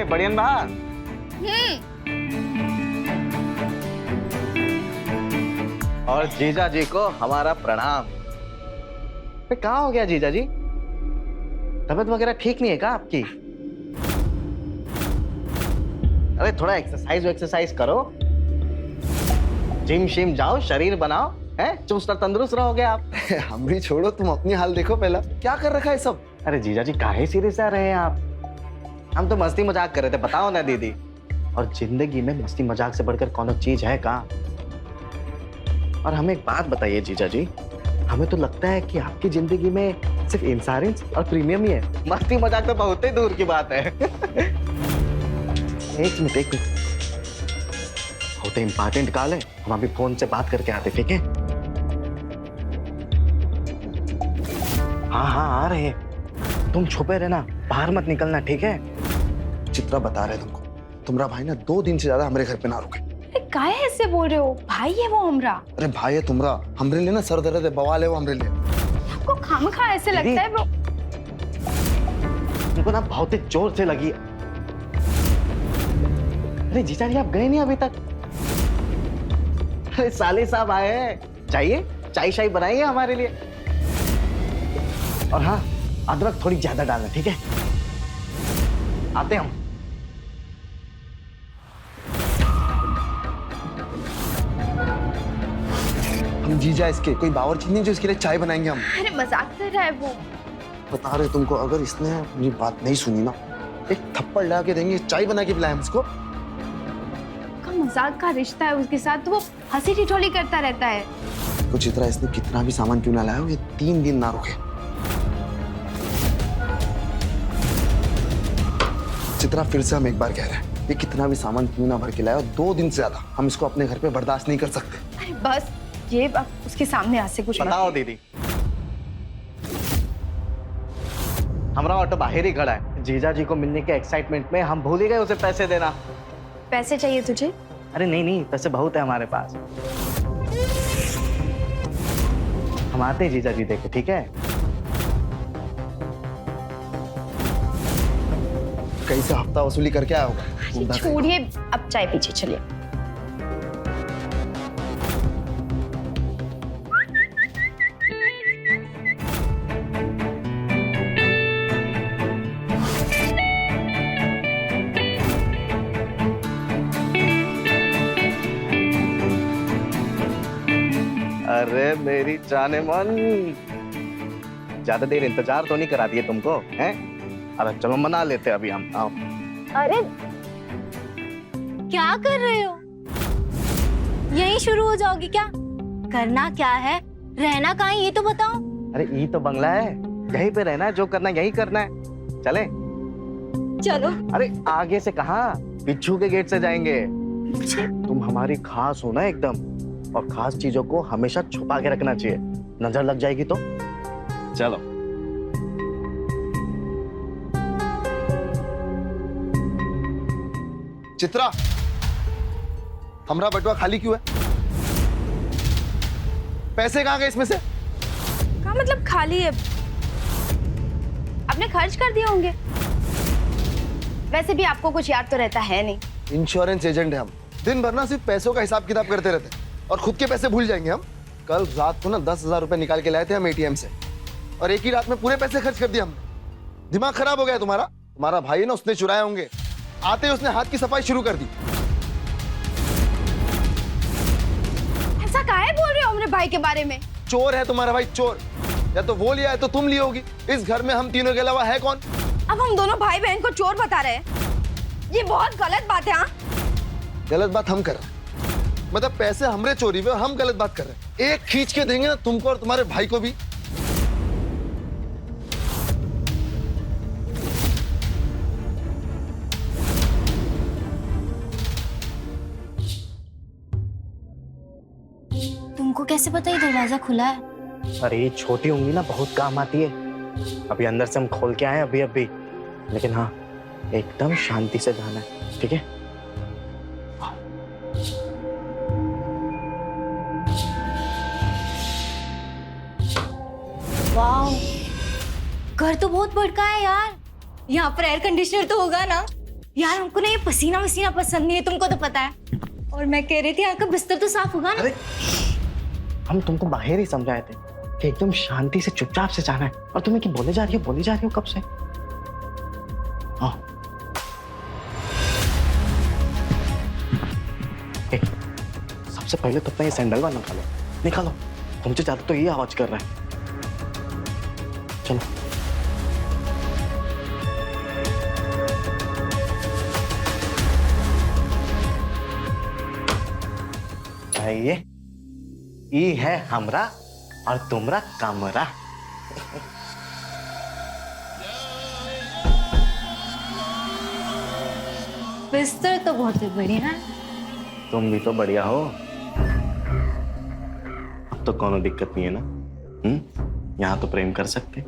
बढ़िया बा। और जीजा जी को हमारा प्रणाम। कहाँ हो गया जीजा जी? तबीयत वगैरह ठीक नहीं है क्या आपकी? अरे थोड़ा एक्सरसाइज करो, जिम शिम जाओ, शरीर बनाओ, हैं? चुस्त और तंदुरुस्त रहोगे आप। हम भी छोड़ो, तुम अपनी हाल देखो पहला, क्या कर रखा है सब। अरे जीजा जी काहे सीरियस आ रहे हैं आप? हम तो मस्ती मजाक कर रहे थे, बताओ ना दीदी। और जिंदगी में मस्ती मजाक से बढ़कर कौन चीज है कहाँ? और हमें एक बात बताइए जीजा जी, हमें तो लगता है कि आपकी जिंदगी में सिर्फ इंश्योरेंस और प्रीमियम ही है, मस्ती मजाक तो बहुत ही दूर की बात है। एक मिनट होते इंपॉर्टेंट कॉल है, हम अभी फोन से बात करके आते, ठीक है? हाँ आ रहे हैं, तुम छुपे रहना, बाहर मत निकलना, ठीक है? चित्रा बता रहे तुमको, तुम्हारा भाई ना 2 दिन से ज्यादा हमारे घर पे ना रुके। अरे काहे ऐसे बोल रहे हो? भाई है वो हमरा। अरे भाई है तुम्हारा, हमरे लिए ना सर दर्द है, बवाल है वो हमरे लिए। आपको खामखा ऐसे लगता है ब्रो? उनको ना बहुत ही जोर से लगी। अरे जीजा जी आप गए नहीं अभी तक? अरे साले साहब आए हैं, चाहिए चाय शाय बनाइए हमारे लिए। और हाँ, अदरक थोड़ी ज्यादा डालना, ठीक है? आते हम। हम जीजा इसके, कोई बावर्ची नहीं जो इसके लिए चाय बनाएंगे हम। अरे मजाक कर रहा है वो। बता रहे तुमको, अगर इसने मेरी बात नहीं सुनी ना, एक थप्पड़ लगा के देंगे, चाय बना के पिलाएं हम इसको। का मजाक का रिश्ता है उसके साथ, तो वो हंसी ठिठोली करता रहता है। तो चित्रा इसने कितना भी सामान क्यों ना लाया हो, ये 3 दिन ना रुके। चित्रा फिर से हम एक बार कह रहे हैं, ये कितना भी सामान क्यों ना भर के लाया, 2 दिन से ज्यादा हम इसको अपने घर पे बर्दाश्त नहीं कर सकते। अरे बस ये अब उसके सामने आज से कुछ बताओ दीदी, हमारा ऑटो बाहर ही खड़ा है, जीजा जी को मिलने के एक्साइटमेंट में हम भूल ही गए उसे पैसे देना। पैसे चाहिए तुझे? अरे नहीं, पैसे बहुत है हमारे पास, हम आते हैं जीजा जी देखे, ठीक है? कहीं से हफ्ता वसूली करके आया होगा। छोड़िए, अब चाय पीछे चलिए। अरे मेरी जाने मन, ज्यादा देर इंतजार तो नहीं करा दिए तुमको, हैं? अरे चलो मना लेते अभी हम। आओ। अरे क्या कर रहे हो? यहीं शुरू हो जाओगी क्या? करना क्या है, रहना कहाँ है ये तो बताओ। अरे ये तो बंगला है, यहीं पे रहना है, जो करना है यही करना है, चले? चलो। अरे आगे से कहाँ, पिछू के गेट से जाएंगे। तुम हमारी खास हो ना एकदम, और खास चीजों को हमेशा छुपा के रखना चाहिए, नजर लग जाएगी तो। चलो। चित्रा, हमारा बटुआ खाली क्यों है? पैसे कहाँ गए इसमें से? क्या मतलब खाली है? आपने खर्च कर दिए होंगे। वैसे भी आपको कुछ याद तो रहता है नहीं। इंश्योरेंस एजेंट है हम, दिन भर ना सिर्फ पैसों का हिसाब किताब करते रहते हैं और खुद के पैसे भूल जाएंगे हम। कल रात को ना 10,000 रुपए निकाल के लाए थे हम एटीएम से, और एक ही रात में पूरे पैसे खर्च कर दिए हमने। दिमाग खराब हो गया तुम्हारा? तुम्हारा भाई है ना, उसने चुराए होंगे, आते ही उसने हाथ की सफाई शुरू कर दी। ऐसा काहे बोल रहे हो मेरे भाई के बारे में? चोर है तुम्हारा भाई, चोर। या तो वो लिया है तो तुम ली होगी। इस घर में हम तीनों के अलावा है कौन? अब हम दोनों भाई बहन को चोर बता रहे हैं, ये बहुत गलत बात है। हाँ, गलत बात हम कर रहे हैं, मतलब पैसे हमरे चोरी हुए और हम गलत बात कर रहे हैं। एक खींच के देंगे ना तुमको और तुम्हारे भाई को भी। तुमको कैसे पता ये दरवाजा खुला है? अरे ये छोटी उंगली ना बहुत काम आती है, अभी अंदर से हम खोल के आए अभी अभी, लेकिन हाँ एकदम शांति से जाना है, ठीक है? वाह, घर तो बहुत बड़का है यार। यहाँ पर एयर कंडीशनर तो होगा ना यार। हमको ना ये पसीना वसीना पसंद नहीं है, तुमको तो पता है। और मैं कह रही थी यहाँ का बिस्तर तो साफ होगा ना। अरे हम तुमको बाहर ही समझाए थे कि एकदम शांति से चुपचाप से जाना है, और तुम्हें क्या बोले जा रही हो कब से? हाँ सबसे पहले तो अपना ये सैंडल वाला निकालो। तुमसे ज्यादा तो ये आवाज कर रहा है। चलो ये है हमरा और तुमरा कमरा। बिस्तर तो बहुत ही बढ़िया है। तुम भी तो बढ़िया हो। अब तो कोनो दिक्कत नहीं है ना? यहाँ तो प्रेम कर सकते।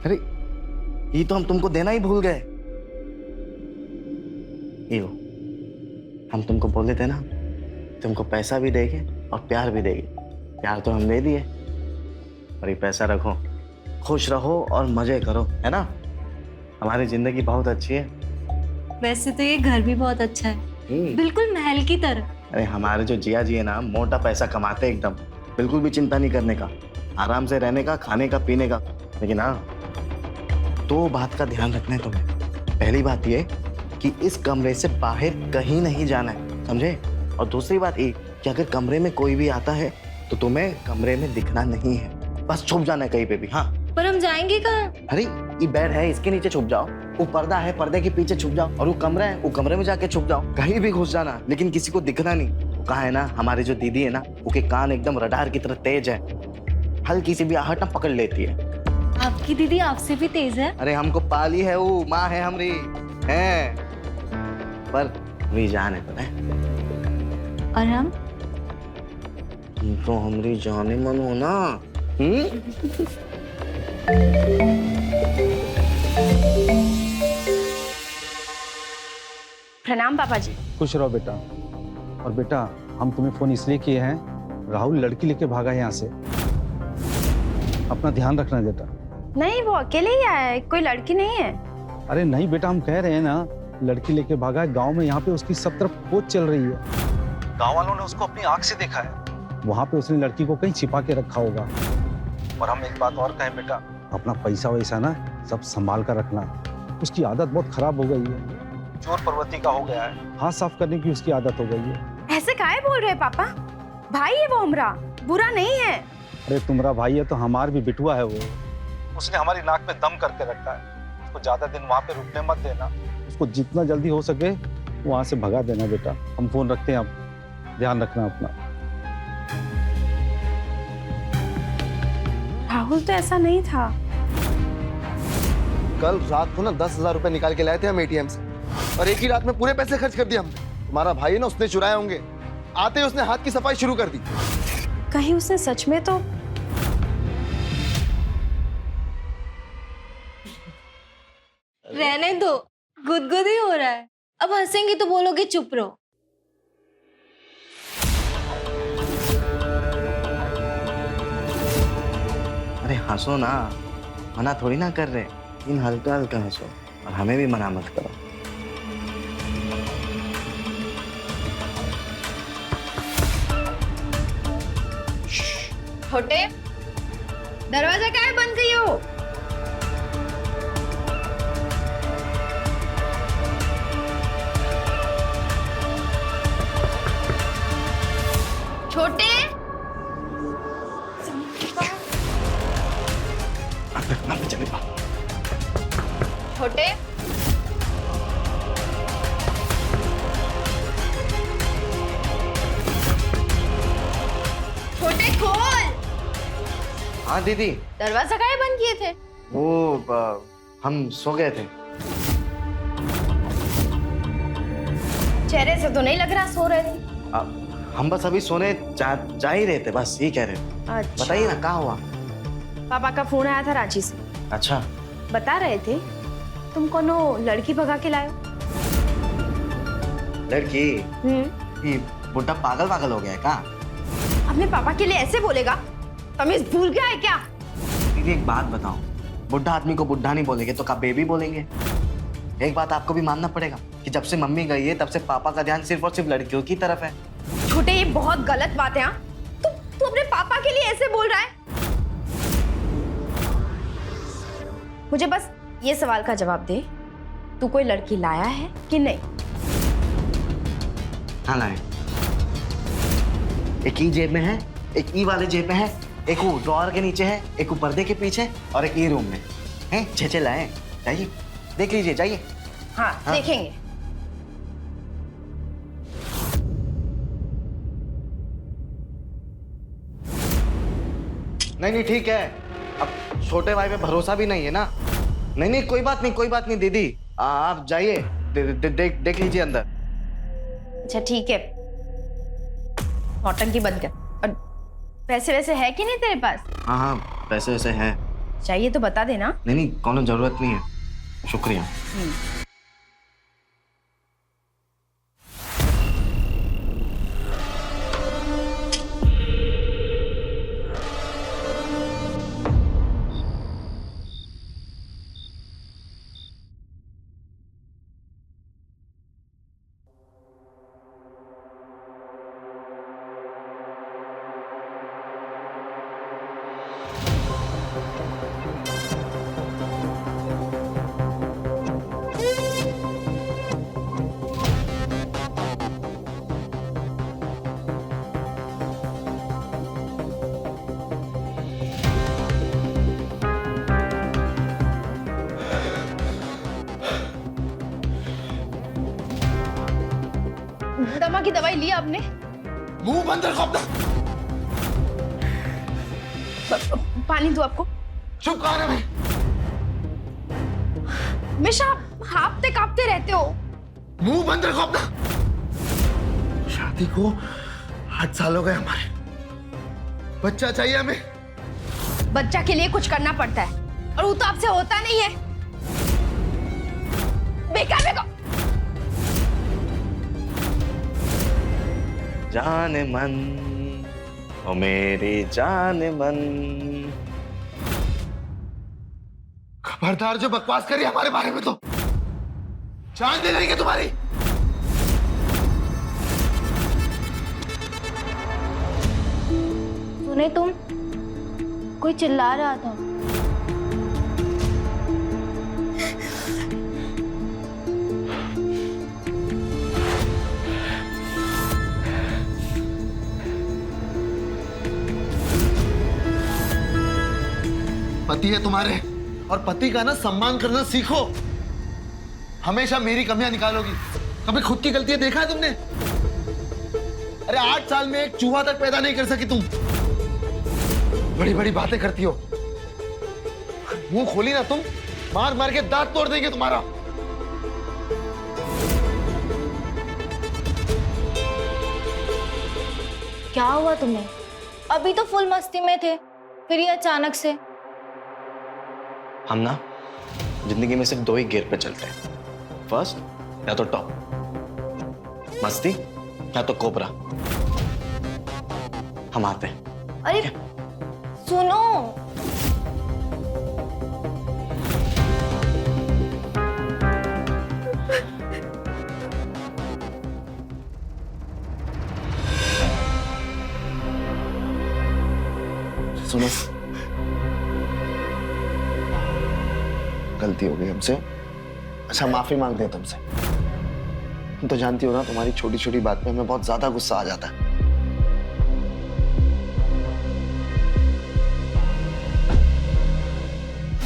अरे ये तो हम तुमको देना ही भूल गए। ये लो, हम तुमको बोले थे ना तुमको पैसा भी देंगे और प्यार भी देंगे। प्यार तो हम दे दिए, और ये पैसा रखो, खुश रहो और मजे करो, है ना? हमारी जिंदगी बहुत अच्छी है। वैसे तो ये घर भी बहुत अच्छा है, बिल्कुल महल की तरह। अरे हमारे जो जिया जी है ना, मोटा पैसा कमाते एकदम, बिल्कुल भी चिंता नहीं करने का, आराम से रहने का, खाने का, पीने का। लेकिन हाँ, दो बात का ध्यान रखना है तुम्हें। पहली बात ये कि इस कमरे से बाहर कहीं नहीं जाना है, समझे? और दूसरी बात ये कि अगर कमरे में कोई भी आता है तो तुम्हें कमरे में दिखना नहीं है, बस छुप जाना है कहीं पे भी। हाँ, पर हम जाएंगे कहाँ? अरे ये बेड है, इसके नीचे छुप जाओ। वो पर्दा है, पर्दे के पीछे छुप जाओ। और वो कमरा है, वो कमरे में जाके छुप जाओ। कहीं भी घुस जाना, लेकिन किसी को दिखना नहीं। वो कहा है ना, हमारी जो दीदी है ना, उसके कान एकदम रडार की तरह तेज है, हल्की सी भी आहट ना पकड़ लेती है। आपकी दीदी आपसे भी तेज है? अरे हमको पाली है, वो माँ है हमारी, है पर भी जान है, पता है? और हम तो हमारी जाने मन हो ना। प्रणाम पापा जी। खुश रहो बेटा। और बेटा, हम तुम्हें फोन इसलिए किए हैं, राहुल लड़की लेके भागा है यहाँ से, अपना ध्यान रखना बेटा। नहीं, वो अकेले ही आया है, कोई लड़की नहीं है। अरे नहीं बेटा, हम कह रहे हैं ना, लड़की लेके भागा है। गांव में यहाँ पे उसकी सब तरफ खोज चल रही है। गांव वालों ने उसको अपनी आंख से देखा है। वहाँ पे उसने लड़की को कहीं छिपा के रखा होगा। और हम एक बात और कहें बेटा, अपना पैसा वैसा ना सब संभाल कर रखना। उसकी आदत बहुत खराब हो गई है, चोर प्रवृत्ति का हो गया है। हाथ साफ करने की उसकी आदत हो गई है। ऐसे काहे बोल रहे पापा? भाई है वो हमरा, बुरा नहीं है। अरे तुम्हारा भाई है तो हमार भी बिटुआ है वो। उसने हमारी नाक पे दम करके रखा है। उसको ज्यादा दिन वहाँ पे रुकने मत देना। उसको जितना जल्दी हो सके वहाँ से भगा देना बेटा। हम फोन रखते हैं, अब ध्यान रखना अपना। राहुल तो ऐसा नहीं था। कल रात को ना 10,000 रुपए निकाल के लाए थे हम एटीएम से, और एक ही रात में पूरे पैसे खर्च कर दिए हमने। तुम्हारा भाई है ना, उसने चुराए होंगे। आते ही उसने हाथ की सफाई शुरू कर दी। कहीं उसने सच में तो रहने दो, गुदगुद ही हो रहा है। अब हंसेंगे तो बोलोगे चुप रहो। अरे हंसो ना, मना थोड़ी ना कर रहे, इन हल्का हल्का हंसो और हमें भी मना मत करो। छोटे, दरवाजा क्या है बंद करिए हो? छोटे, चले बा। छोटे, छोटे खोल। हाँ दीदी, दरवाजा काहे बंद किए थे? हम सो गए थे। चेहरे से तो नहीं लग रहा सो रहे थे। हम बस अभी सोने जा ही रहे थे, बस ये कह रहे थे। अच्छा। बताइए ना कहाँ हुआ? पापा का फोन आया था रांची से, अच्छा, बता रहे थे तुम कोनो लड़की भगा के लाए हो। लड़की? ये बुड्ढा पागल पागल हो गया है क्या? अपने पापा के लिए ऐसे बोलेगा? तमीज भूल गया है क्या? दीदी एक बात बताओ, बुड्ढा आदमी को बुड्ढा नहीं बोलेंगे तो क्या बेबी बोलेंगे? एक बात आपको भी मानना पड़ेगा कि जब से मम्मी गई है तब से पापा का ध्यान सिर्फ और सिर्फ लड़कियों की तरफ है। छोटे, ये बहुत गलत बात है। हाँ, तू अपने पापा के लिए ऐसे बोल रहा है? मुझे बस ये सवाल का जवाब दे, तू कोई लड़की लाया है कि नहीं? हाँ लाए, एक ई जेब में है, एक ई वाले जेब में है, एक वो ड्रॉअर के नीचे है, एक वो पर्दे के पीछे और एक ई रूम में है। छे लाए, जाइए देख लीजिए, जाइए। हाँ, देखेंगे। नहीं ठीक है, अब छोटे भाई पे भरोसा भी नहीं है ना। नहीं कोई बात नहीं दीदी, आप जाइए, देख लीजिए अंदर। अच्छा ठीक है, नौटंकी बंद कर। और पैसे वैसे है कि नहीं तेरे पास? हाँ पैसे वैसे है। चाहिए तो बता देना। नहीं कोनो जरूरत नहीं है, शुक्रिया। दमा की दवाई ली आपने? मुंह बंद रखो अपना। पानी दो आपको। चुप कहाँ है मैं? हमेशा आप हाँफते कांपते रहते हो। मुंह बंद रखो अपना। शादी को 8 साल हो गए हमारे, बच्चा चाहिए हमें। बच्चा के लिए कुछ करना पड़ता है और वो तो आपसे होता नहीं है। बेकार बेकार। जाने मन ओ मेरी जाने मन। खबरदार जो बकवास करी हमारे बारे में तो जान दे देंगे तुम्हारी। सुने तुम, कोई चिल्ला रहा था। पति है तुम्हारे, और पति का ना सम्मान करना सीखो। हमेशा मेरी कमियां निकालोगी, कभी खुद की गलतियां देखा है तुमने? अरे 8 साल में एक चूहा तक पैदा नहीं कर सकी तुम, बड़ी बड़ी बातें करती हो। मुंह खोली ना तुम, मार मार के दांत तोड़ देंगे तुम्हारा। क्या हुआ तुम्हें? अभी तो फुल मस्ती में थे, फिर ये अचानक से। हम ना जिंदगी में सिर्फ 2 ही गियर पे चलते हैं, फर्स्ट या तो टॉप, मस्ती या तो कोबरा। हम आते हैं। अरे सुनो, सुनो, गलती हो गई हमसे। अच्छा, माफी मांगते हैं तुमसे। तुम तो जानती हो ना, तुम्हारी छोटी छोटी बात पे हमें बहुत ज्यादा गुस्सा आ जाता है।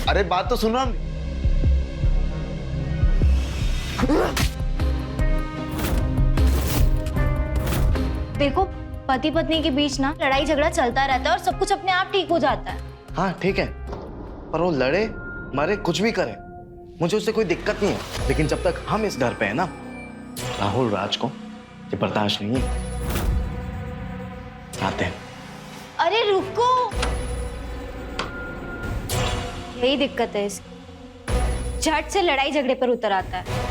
अरे बात तो सुनो। देखो, पति पत्नी के बीच ना लड़ाई झगड़ा चलता रहता है और सब कुछ अपने आप ठीक हो जाता है। हाँ ठीक है, पर वो लड़े मरे कुछ भी करे, मुझे उससे कोई दिक्कत नहीं है। लेकिन जब तक हम इस घर पे है ना, राहुल राज को ये बर्दाश्त नहीं है। आते हैं। अरे रुको, यही दिक्कत है इसकी, झट से लड़ाई झगड़े पर उतर आता है।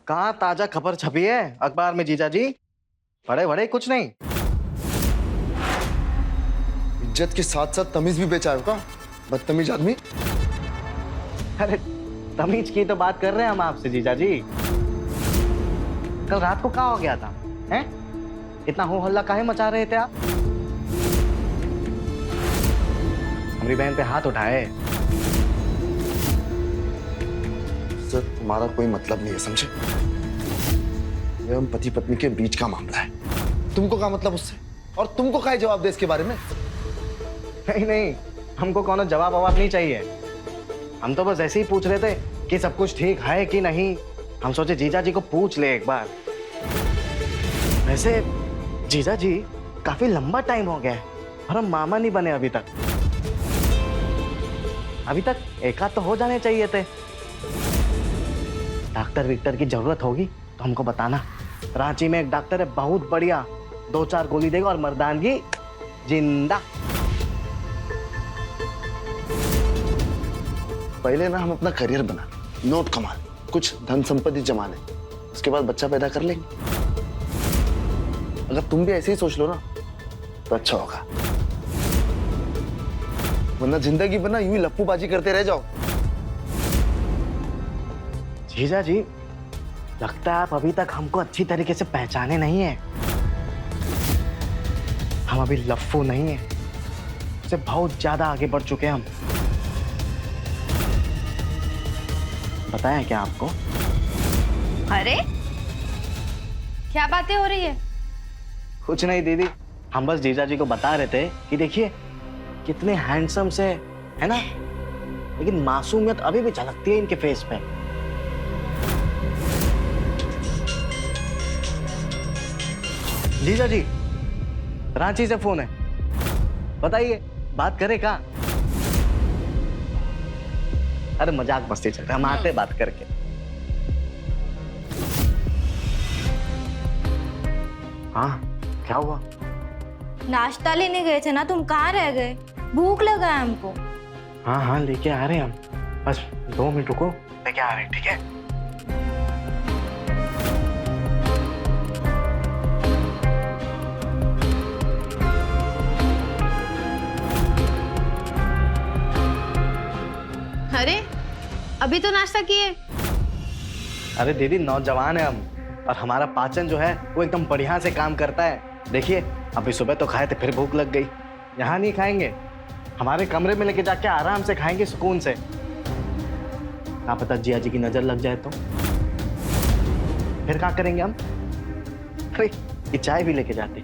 कहाँ ताजा खबर छपी है अखबार में जीजा जी? बड़े बड़े कुछ नहीं। इज्जत के साथ साथ तमीज भी बेचा है का, बदतमीज आदमी। अरे तमीज की तो बात कर रहे हैं हम आपसे जीजा जी। कल रात को कहाँ हो गया था हैं? इतना हो हल्ला काहे मचा रहे थे आप? हमारी बहन पे हाथ उठाए। सर, तुम्हारा कोई मतलब नहीं है, समझे? ये हम पति पत्नी के बीच का मामला है। तुमको क्या मतलब उससे? और तुमको क्या जवाब दे इसके बारे में? नहीं नहीं, हमको कौन जवाब ववाब नहीं चाहिए। हम तो बस ऐसे ही पूछ रहे थे कि सब कुछ ठीक है कि नहीं। हम सोचे जीजा जी को पूछ ले एक बार। वैसे जीजा जी काफी लंबा टाइम हो गया है और हम मामा नहीं बने अभी तक। अभी तक एक आध तो हो जाने चाहिए थे। डॉक्टर विक्टर की जरूरत होगी तो हमको बताना। रांची में एक डॉक्टर है बहुत बढ़िया, 2-4 गोली देगा और मर्दानगी जिंदा। पहले ना हम अपना करियर बना, नोट कमा ले, कुछ धन संपत्ति जमा ले, उसके बाद बच्चा पैदा कर लेंगे। अगर तुम भी ऐसे ही सोच लो ना तो अच्छा होगा, वरना जिंदगी भर ना यूं ही लप्पूबाजी करते रह जाओ। जीजा जी, लगता है आप अभी तक हमको अच्छी तरीके से पहचाने नहीं है। हम अभी लफ्फू नहीं है, उससे बहुत ज्यादा आगे बढ़ चुके हैं हम। बताया क्या आपको? अरे क्या बातें हो रही है? कुछ नहीं दीदी, हम बस जीजा जी को बता रहे थे कि देखिए कितने हैंडसम से है ना, लेकिन मासूमियत अभी भी झलकती है इनके फेस पे। जीजा जी, रांची से फोन है, बताइए बात करें क्या? अरे मजाक मस्ती चल रहा है, हम आते बात करके। हाँ क्या हुआ? नाश्ता लेने गए थे ना, तुम कहाँ रह गए? भूख लगा है हमको। हाँ हाँ लेके आ रहे हैं हम, बस 2 मिनट रुको, लेके आ रहे हैं, ठीक है? अरे अभी तो नाश्ता किए। अरे दीदी, नौजवान है हम और हमारा पाचन जो है वो एकदम बढ़िया से काम करता है। देखिए अभी सुबह तो खाए थे, फिर भूख लग गई। यहाँ नहीं खाएंगे, हमारे कमरे में लेके जाके आराम से खाएंगे सुकून से। क्या पता जिया जी की नजर लग जाए तो फिर क्या करेंगे हम? अरे ये चाय भी लेके जाते।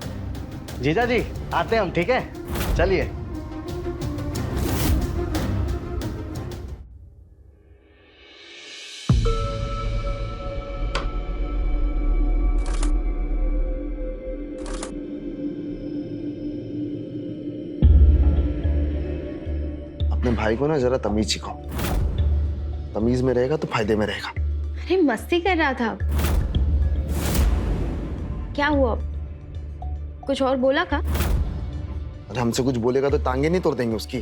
जीजा जी आते हम, ठीक है? चलिए। अपने भाई को ना जरा तमीज सिखाओ, तमीज में रहेगा तो फायदे में रहेगा। अरे मस्ती कर रहा था। क्या हुआ? कुछ और बोला का? अरे हमसे कुछ बोलेगा तो टांगे नहीं तोड़ देंगे उसकी।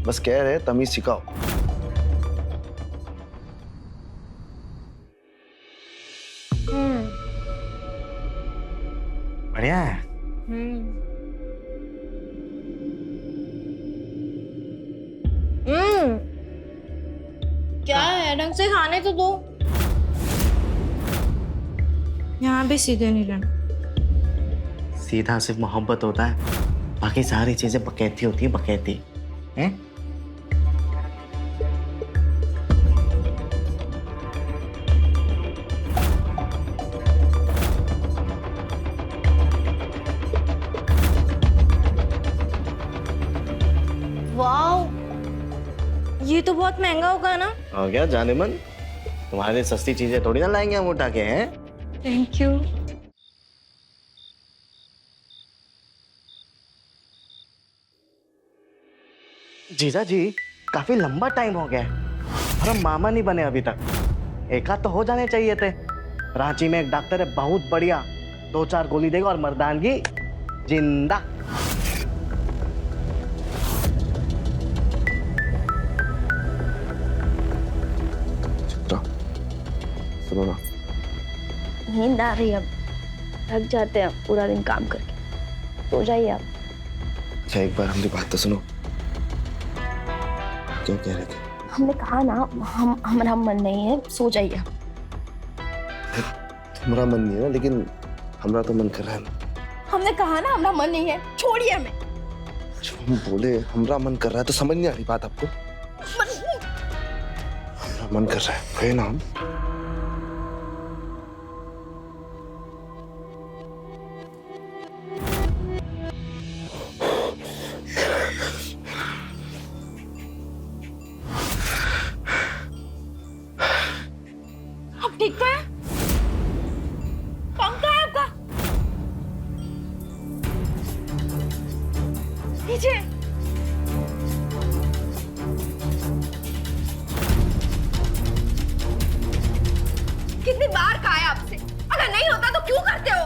बस कह रहे तमीज सिखाओ। बढ़िया है। क्या है है, ढंग से खाने तो दो। यहाँ भी सीधे नहीं रहना। सीधा सिर्फ मोहब्बत होता है, बाकी सारी चीजें बकैती होती है, बकैती हैं? वाह, ये तो बहुत महंगा होगा ना। हो गया जाने मन, तुम्हारे लिए सस्ती चीजें थोड़ी ना लाएंगे हम उठा के, हैं? Thank you. जीजा जी, काफी लंबा टाइम हो गया है और हम मामा नहीं बने अभी तक। एक आध तो हो जाने चाहिए थे। रांची में एक डॉक्टर है बहुत बढ़िया, 2-4 गोली देगा और मर्दानगी जिंदा। सुनो ना, नींद आ रही है, अब थक जाते हैं पूरा दिन काम करके, सो जाइए आप। अच्छा एक बार हमारी बात तो सुनो, क्या कह रहे थे? हमने कहा ना हमारा मन नहीं है, सो जाइए। हमारा मन नहीं है ना, लेकिन हमारा तो मन कर रहा है ना। हमने कहा ना हमारा मन नहीं है, छोड़िए हमें। जो हम बोले हमारा मन कर रहा है तो समझ नहीं आ रही बात आपको? हमारा मन कर रहा है, कहे ना हम। ठीक तो है? कौन कहा है आपका? नीचे। कितनी बार कहा है आपसे, अगर नहीं होता तो क्यों करते हो?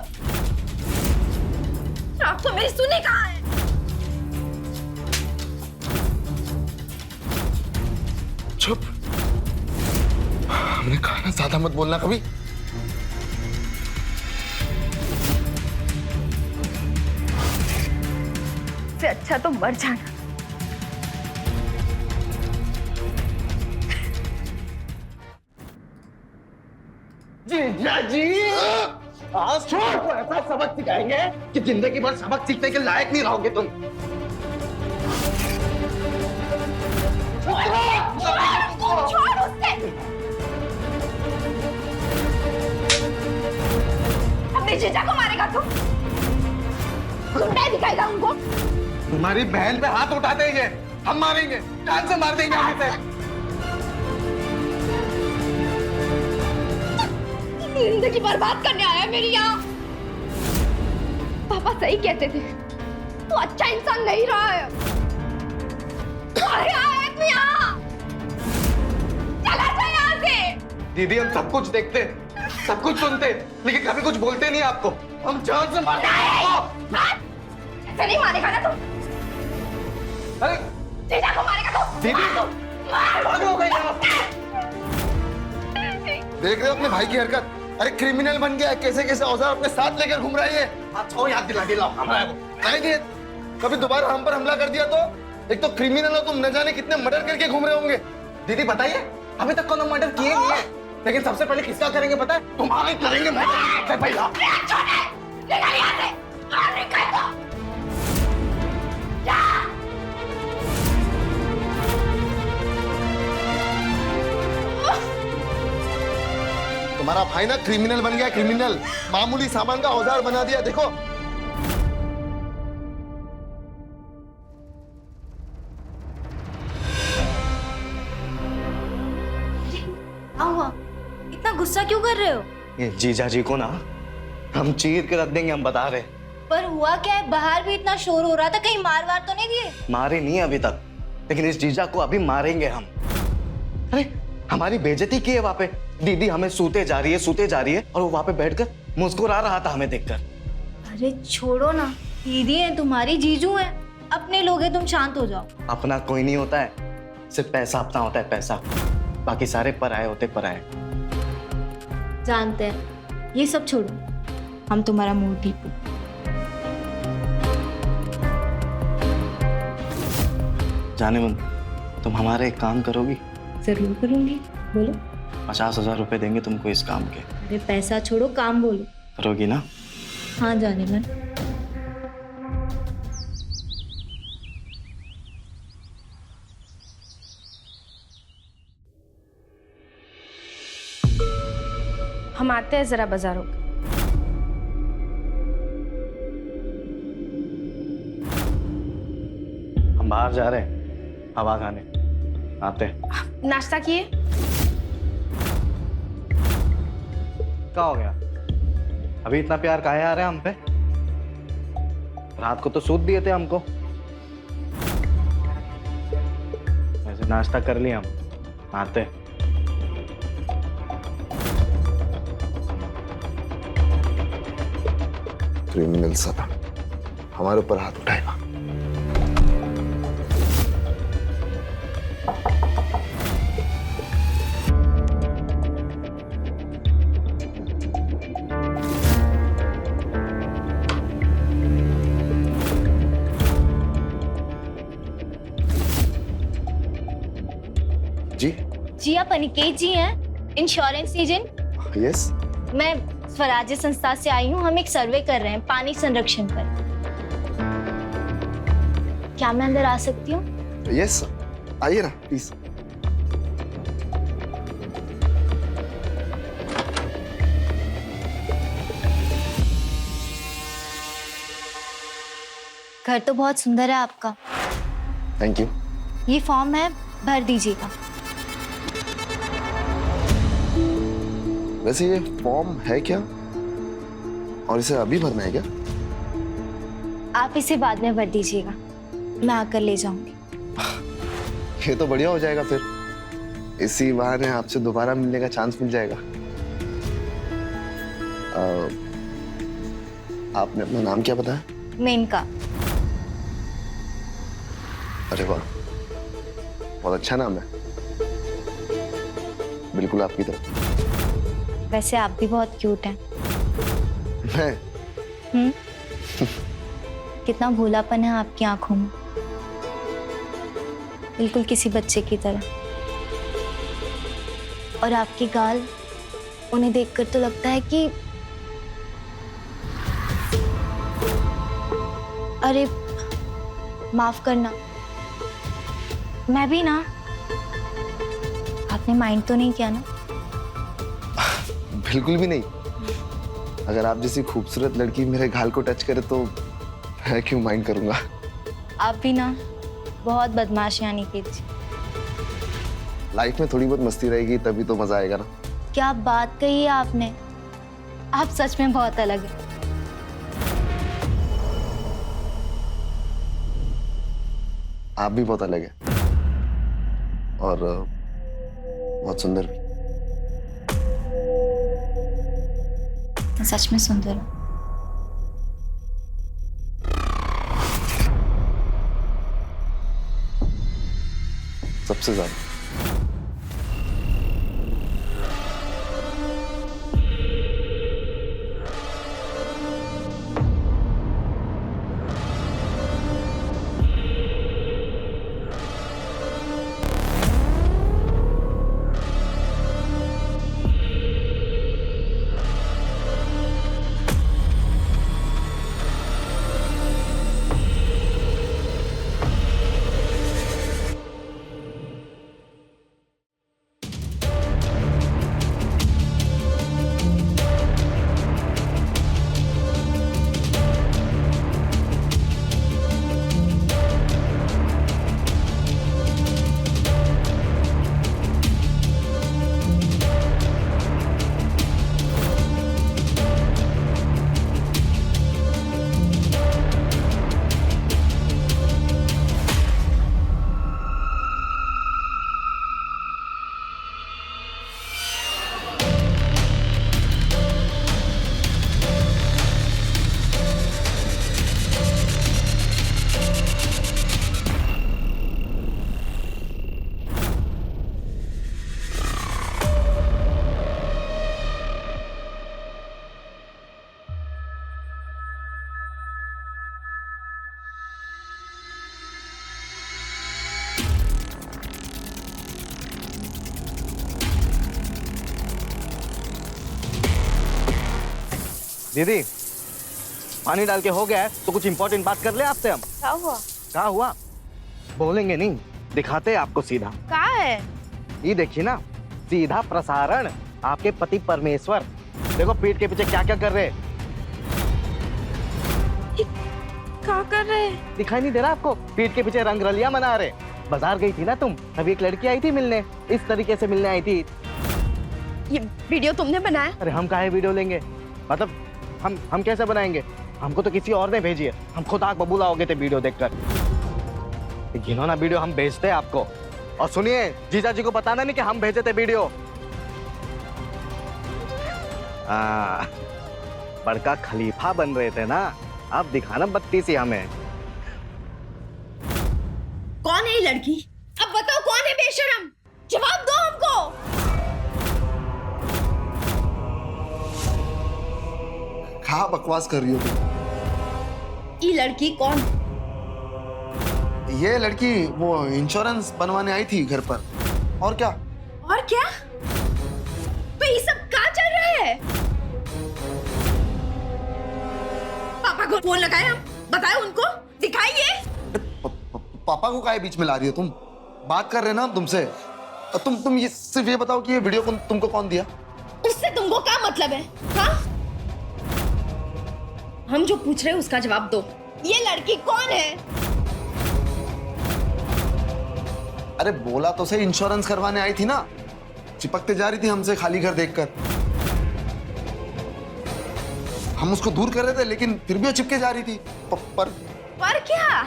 आप तो मेरी सुनी कहाँ है? चुप, हमने कहा ना ज्यादा मत बोलना कभी। से अच्छा तो मर जाना। जीजा जी, आज को ऐसा सबक सिखाएंगे कि जिंदगी भर सबक सीखने के लायक नहीं रहोगे तुम। छोड़ उससे। अपने जीजा को मारेगा तू? गुंडा दिखाएगा उनको? तुम्हारी बहन पे हाथ उठाते ही है, हम मारेंगे, जान से मार देंगे हम इसे। जिंदगी बर्बाद करने आया है मेरी यहाँ। पापा सही कहते थे, तू अच्छा इंसान नहीं रहा है। अरे आया तू यहाँ, चला जा यहाँ से। दीदी हम सब कुछ देखते, सब कुछ सुनते, लेकिन कभी कुछ बोलते नहीं आपको। हम जान से मारते हैं आपको। ऐसे नहीं मारेगा ना तू? अरे जीजा को मारेगा तू? दीदी मार हो गई आप। देख रहे हो अपने भाई की हरकत? अरे क्रिमिनल बन गया है, कैसे कैसे औजार अपने साथ लेकर घूम रहा है ये। आप छोड़, याद दिलाओ हमारा वो नहीं दिए। कभी दोबारा हम पर हमला कर दिया तो? एक तो क्रिमिनल हो तुम, न जाने कितने मर्डर करके घूम रहे होंगे। दीदी बताइए, अभी तक कोनो मर्डर किए नहीं है, लेकिन सबसे पहले किसका करेंगे पता है? तुम्हारा करेंगे सबसे पहला। तुम्हारा भाई ना क्रिमिनल बन गया, क्रिमिनल। मामूली सामान का औजार बना दिया, देखो। इतना गुस्सा क्यों कर रहे हो? ये जीजा जी को ना हम चीर के रख देंगे, हम बता रहे। पर हुआ क्या है? बाहर भी इतना शोर हो रहा था, कहीं मार वार तो नहीं दिए? मारे नहीं अभी तक, लेकिन इस जीजा को अभी मारेंगे हम। अरे हमारी बेइज्जती की है वहां पे। दीदी हमें सूते जा रही है और वो वहां पे बैठकर मुस्कुरा रहा था हमें देखकर। अरे छोड़ो ना, दीदी है तुम्हारी, जीजू है, अपने लोग हैं, तुम शांत हो जाओ। अपना कोई नहीं होता है, सिर्फ पैसा अपना होता है, पैसा। बाकी सारे पराये होते पराये। जानते हैं, ये सब छोड़ो, हम तुम्हारा मूड ठीक हो। जाने मन, तुम हमारा एक काम करोगी? जरूर करूंगी। बोलो। 50,000 रुपए देंगे तुमको इस काम के। अरे पैसा छोड़ो, काम बोलो। करोगी ना? हाँ जाने मन। हम आते हैं जरा बाजारों का। हम बाहर जा रहे हैं हवा खाने, आते हैं। नाश्ता किए? क्या हो गया? अभी इतना प्यार काहे आ रहा है हम पे? रात को तो सूद दिए थे हमको। वैसे नाश्ता कर लिया हम, आते हैं। क्रिमिनल सदा हमारे ऊपर हाथ उठाएगा। जी जी आप अनिकेत जी हैं, इंश्योरेंस एजेंट? यस। मैं स्वराज्य संस्था से आई हूँ। हम एक सर्वे कर रहे हैं पानी संरक्षण पर। क्या मैं अंदर आ सकती हूँ? यस आइए ना प्लीज। घर तो बहुत सुंदर है आपका। Thank you. ये फॉर्म है, भर दीजिएगा। वैसे ये फॉर्म है क्या और इसे अभी भरना है क्या? आप इसे बाद में भर दीजिएगा, मैं आकर ले जाऊंगी। ये तो बढ़िया हो जाएगा फिर। इसी बहाने आपसे दोबारा मिलने का चांस मिल जाएगा। आपने अपना नाम क्या बताया? मेनका। अरे वाह, बहुत अच्छा नाम है, बिल्कुल आपकी तरह। वैसे आप भी बहुत क्यूट हैं। मैं? कितना भोलापन है आपकी आंखों में, बिल्कुल किसी बच्चे की तरह। और आपकी गाल, उन्हें देखकर तो लगता है कि अरे माफ करना, मैं भी ना। आपने माइंड तो नहीं किया ना? बिल्कुल भी नहीं। अगर आप जैसी खूबसूरत लड़की मेरे गाल को टच करे तो मैं क्यों माइंड करूंगा। आप भी ना बहुत बदमाश यानी कि। लाइफ में थोड़ी बहुत मस्ती रहेगी तभी तो मजा आएगा ना। क्या बात कही है आपने, आप सच में बहुत अलग हैं। आप भी बहुत अलग हैं और बहुत सुंदर भी। सच में सुंदर हूं। सबसे ज्यादा। दीदी पानी डाल के हो गया है तो कुछ इंपॉर्टेंट बात कर ले आपसे हम। क्या हुआ? क्या हुआ? बोलेंगे नहीं, दिखाते हैं आपको सीधा। क्या है? ये देखिए ना, सीधा प्रसारण आपके पति परमेश्वर। देखो पीठ के पीछे क्या क्या कर रहे हैं। क्या कर रहे हैं? दिखाई नहीं दे रहा आपको? पीठ के पीछे रंगरलिया मना रहे। बाजार गई थी ना तुम, तभी एक लड़की आई थी मिलने, इस तरीके से मिलने आई थी। ये वीडियो तुमने बनाया? अरे हम काहे वीडियो लेंगे, मतलब हम कैसे बनाएंगे? हमको तो किसी और ने भेजी है, हम खुद आग बबूला हो गए थे वीडियो देखकर। घिनौना वीडियो हम भेजते हैं आपको। और सुनिए, जीजा जी को बताना नहीं कि हम भेजे थे वीडियो। बड़का खलीफा बन रहे थे ना, अब दिखाना बत्ती सी हमें। कौन है ये लड़की? अब बताओ कौन है बेशरम? जवाब दो हमको। क्या बकवास कर रही हो तुम? ये लड़की कौन? ये लड़की वो इंश्योरेंस बनवाने आई थी घर पर। और क्या? और क्या? तो ये सब क्या चल रहा है? पापा को फोन लगाया, बताए उनको, दिखाइए। पापा को काहे बीच में ला रही हो तुम? बात कर रहे ना हम तुमसे। तुम ये सिर्फ ये बताओ कि ये वीडियो तुमको कौन दिया? उससे तुमको क्या मतलब है? हाँ? हम जो पूछ रहे हैं उसका जवाब दो। ये लड़की कौन है? अरे बोला तो सही, इंश्योरेंस करवाने आई थी ना। चिपकते जा रही थी हमसे खाली घर देखकर। हम उसको दूर कर रहे थे लेकिन फिर भी वो चिपके जा रही थी। पर क्या?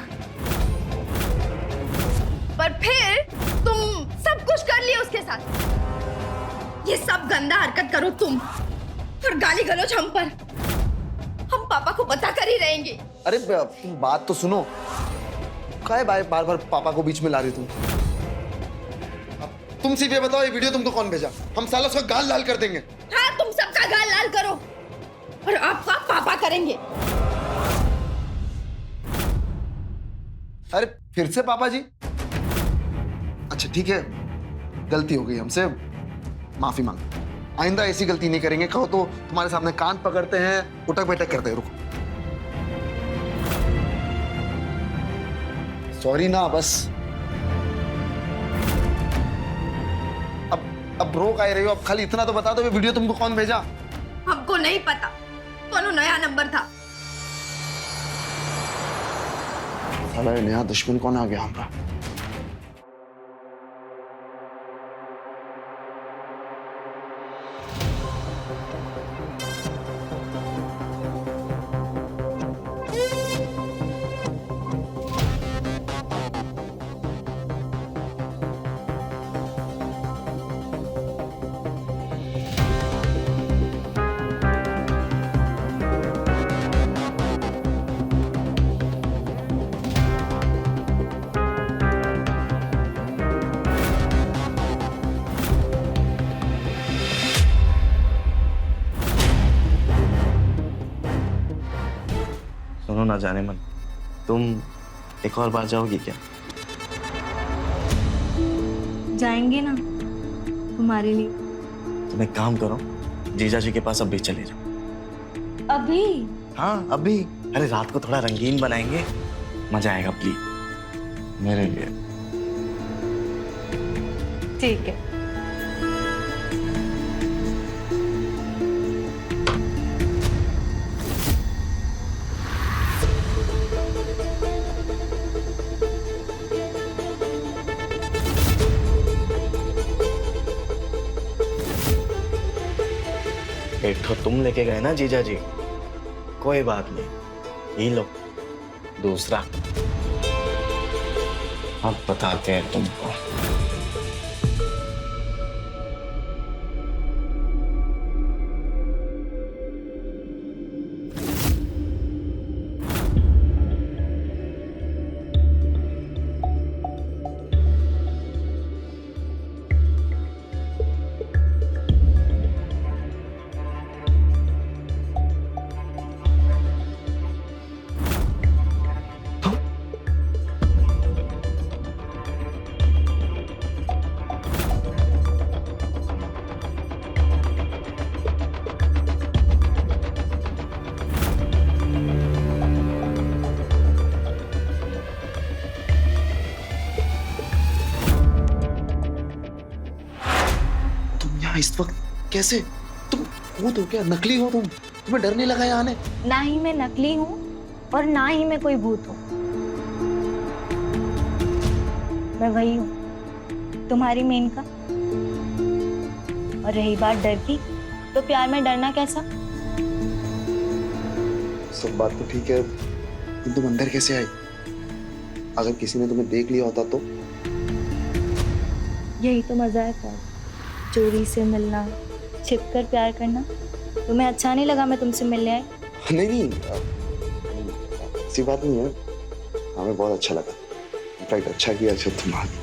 पर फिर तुम सब कुछ कर लिया उसके साथ। ये सब गंदा हरकत करो तुम, और गाली गलौज हम पर। हम पापा को बता कर ही रहेंगे। अरे तुम बात तो सुनो। काहे बार बार पापा को बीच में ला रही तुम? तुम सिर्फ ये बताओ, ये वीडियो तुमको कौन भेजा? हम साला उसका गाल लाल कर देंगे। हाँ, तुम सबका गाल लाल करो और आपका पापा करेंगे। अरे फिर से पापा जी? अच्छा ठीक है, गलती हो गई हमसे, माफी मांग। आइंदा ऐसी गलती नहीं करेंगे। कहो तो तुम्हारे सामने कान पकड़ते हैं, उठक बैठक करते हैं। रुको, सॉरी ना बस। अब रो काहे रही हो? अब खाली इतना तो बता दो, ये वीडियो तुमको कौन भेजा? हमको नहीं पता, कौन नया नंबर था। साला ये नया दुश्मन कौन आ गया हमारा? सुनो ना जाने मन, तुम एक और बार जाओगी क्या? जाएंगे ना तुम्हारे लिए। तुम एक काम करो, जीजा जी के पास अभी चले जाओ। अभी? हाँ अभी। अरे रात को थोड़ा रंगीन बनाएंगे, मजा आएगा प्लीज, मेरे लिए। ठीक है। एक तो तुम लेके गए ना जीजा जी, कोई बात नहीं, ये लो दूसरा। अब बताते हैं तुमको। यहाँ इस वक्त कैसे? तुम भूत हो क्या? नकली हो तुम? तुम्हें डर नहीं लगा यहाँ आने? ना ही मैं नकली हूँ और ना ही मैं कोई भूत हूँ। मैं वही हूँ, तुम्हारी मेनका। और रही बात डर की, तो प्यार में डरना कैसा? सब बात तो ठीक है, लेकिन तुम अंदर कैसे आई? अगर किसी ने तुम्हें देख लिया होता तो? यही तो मजा है प्यार, चोरी से मिलना, छिपकर प्यार करना। तुम्हें अच्छा नहीं लगा मैं तुमसे मिलने आई? नहीं नहीं, ऐसी बात नहीं है, हमें बहुत अच्छा लगा। इनफैक्ट अच्छा किया जब तुम आ गई।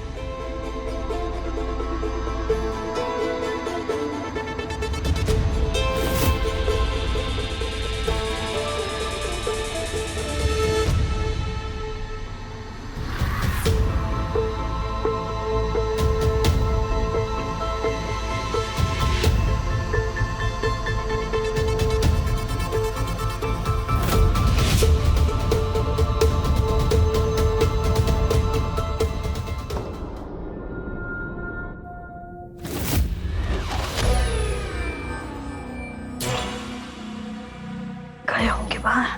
गए होंगे बाहर।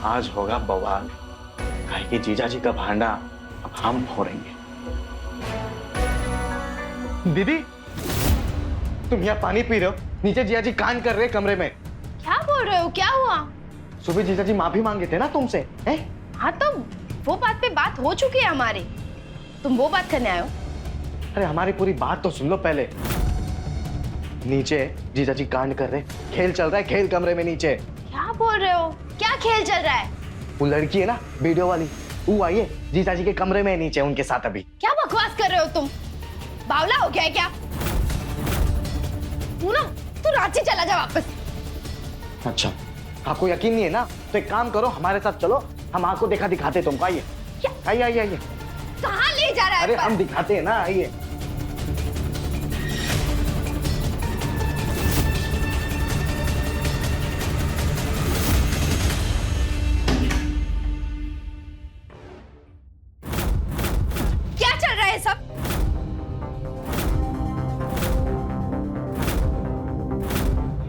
आज होगा बवाल। काहे कि जीजा जी का भांडा अब हम फोड़ेंगे। दीदी, तुम यहाँ पानी पी रहे हो, नीचे जीजा जी कान कर रहे कमरे में। क्या बोल रहे हो? क्या हुआ? सुबह जीजा जी माफी मांगे थे ना तुमसे, हैं? हाँ तो वो बात पे बात हो चुकी है हमारी। तुम वो बात करने आए हो? अरे हमारी पूरी बात तो सुन लो पहले। नीचे जीजा जी कांड कर रहे, खेल चल रहा है, खेल कमरे में नीचे। क्या बोल रहे हो? क्या खेल चल रहा है? वो लड़की है ना वीडियो वाली, वो आई है जीजा जी के कमरे में नीचे उनके साथ अभी। क्या बकवास कर रहे हो तुम? बावला हो गया है क्या? तू रांची चला जा वापस। अच्छा, आपको यकीन नहीं है ना, तो एक काम करो, हमारे साथ चलो, हम आपको देखा दिखाते तुमको। आइए आइए आइए आइए। कहाँ ले जा रहा है? अरे हम दिखाते हैं ना, आइए। क्या चल रहा है सब?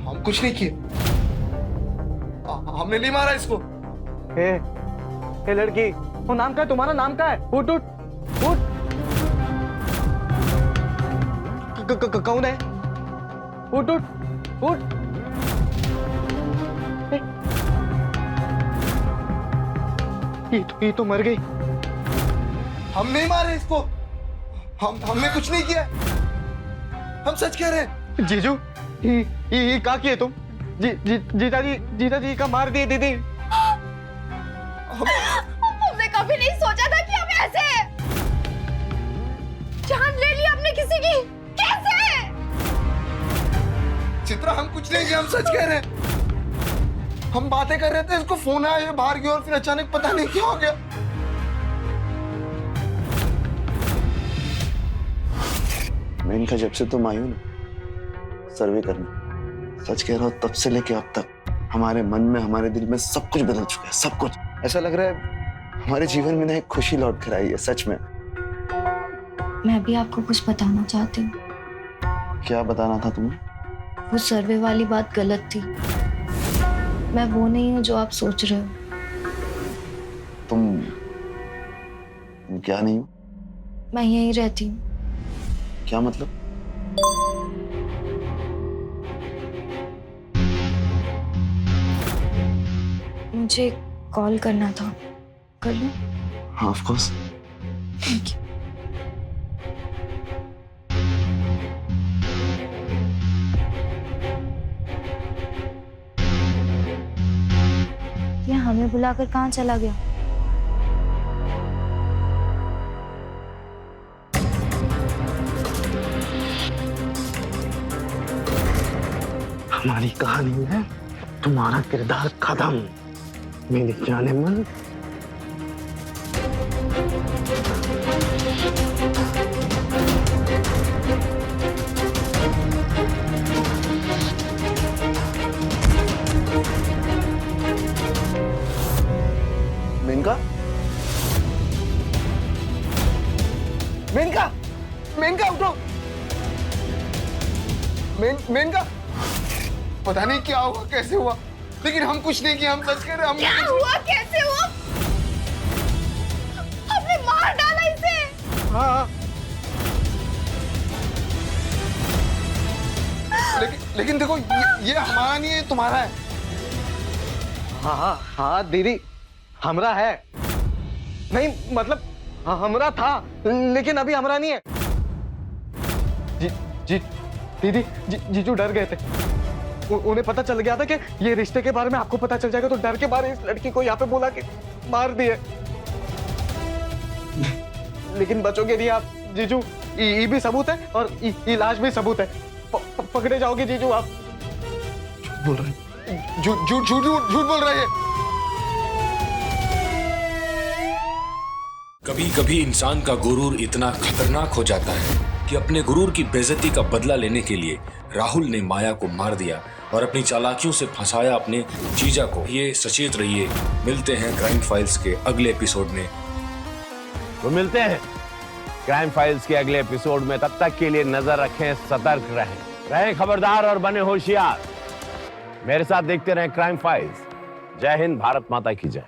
हम कुछ नहीं किए, हमने नहीं मारा इसको। ए लड़की, वो नाम क्या है तुम्हारा? नाम क्या है? उठ उठ उठ। कौन है? उठ उठ उठ। ये तो मर गई। हम नहीं मारे इसको, हमने कुछ नहीं किया, हम सच कह रहे हैं। जीजू, ये क्या किए तुम? जीजा जी का मार दिए दीदी। हमने कभी नहीं सोचा था कि हम ऐसे जान ले लिया हमने किसी की। कैसे? चित्रा, हम कुछ नहीं किया, हम सच कह रहे हैं। हम बातें कर रहे थे, इसको फोन आया, ये बाहर गया और फिर अचानक पता नहीं क्या हो गया। मैं इनका जब से तुम आई हो ना सर्वे करने, सच कह रहा हूँ, तब से लेके अब तक हमारे मन में, हमारे दिल में सब कुछ बदल चुका है, सब कुछ। ऐसा लग रहा है हमारे जीवन में ना एक खुशी लौट कर आई है, सच में। मैं भी आपको कुछ बताना चाहती हूँ। क्या बताना था तुम्हें? वो सर्वे वाली बात गलत थी। मैं वो नहीं हूँ जो आप सोच रहे हो। तुम क्या नहीं हो? मैं यहीं रहती हूँ। क्या मतलब? मुझे कॉल करना था, कर लूं? हाँ, ऑफ कोर्स। Thank you. ये हमें बुलाकर कहाँ चला गया? हमारी कहानी में तुम्हारा किरदार खत्म, मेरे जाने मन। मेनका पता नहीं क्या हुआ, कैसे हुआ, लेकिन हम कुछ नहीं किया, हम सच कह रहे हैं, हम क्या हुआ, कैसे हुआ? हमने मार डाला इसे। हाँ लेकिन देखो ये हमारा नहीं है, ये तुम्हारा है। हाँ हाँ दीदी, हमरा है। नहीं मतलब हमरा था, लेकिन अभी हमरा नहीं है। दीदी जीजू डर गए थे। उन्हें पता चल गया था कि ये रिश्ते के बारे में आपको पता चल जाएगा, तो डर के बारे इस लड़की को यहाँ पे बोला कि मार दिए। लेकिन बचोगे नहीं आप जीजू, ये भी सबूत है और ये लाश भी सबूत है। पकड़े जाओगे जीजू आप। बोल रहे झूठ बोल रहे हैं। कभी कभी इंसान का गुरूर इतना खतरनाक हो जाता है कि अपने गुरूर की बेइज्जती का बदला लेने के लिए राहुल ने माया को मार दिया और अपनी चालाकियों से फंसाया अपने जीजा को। ये सचेत रहिए, मिलते हैं क्राइम फाइल्स के अगले एपिसोड में। तो मिलते हैं क्राइम फाइल्स के अगले एपिसोड में। तब तक के लिए नजर रखें, सतर्क रहें खबरदार और बने होशियार। मेरे साथ देखते रहें क्राइम फाइल्स। जय हिंद, भारत माता की जय।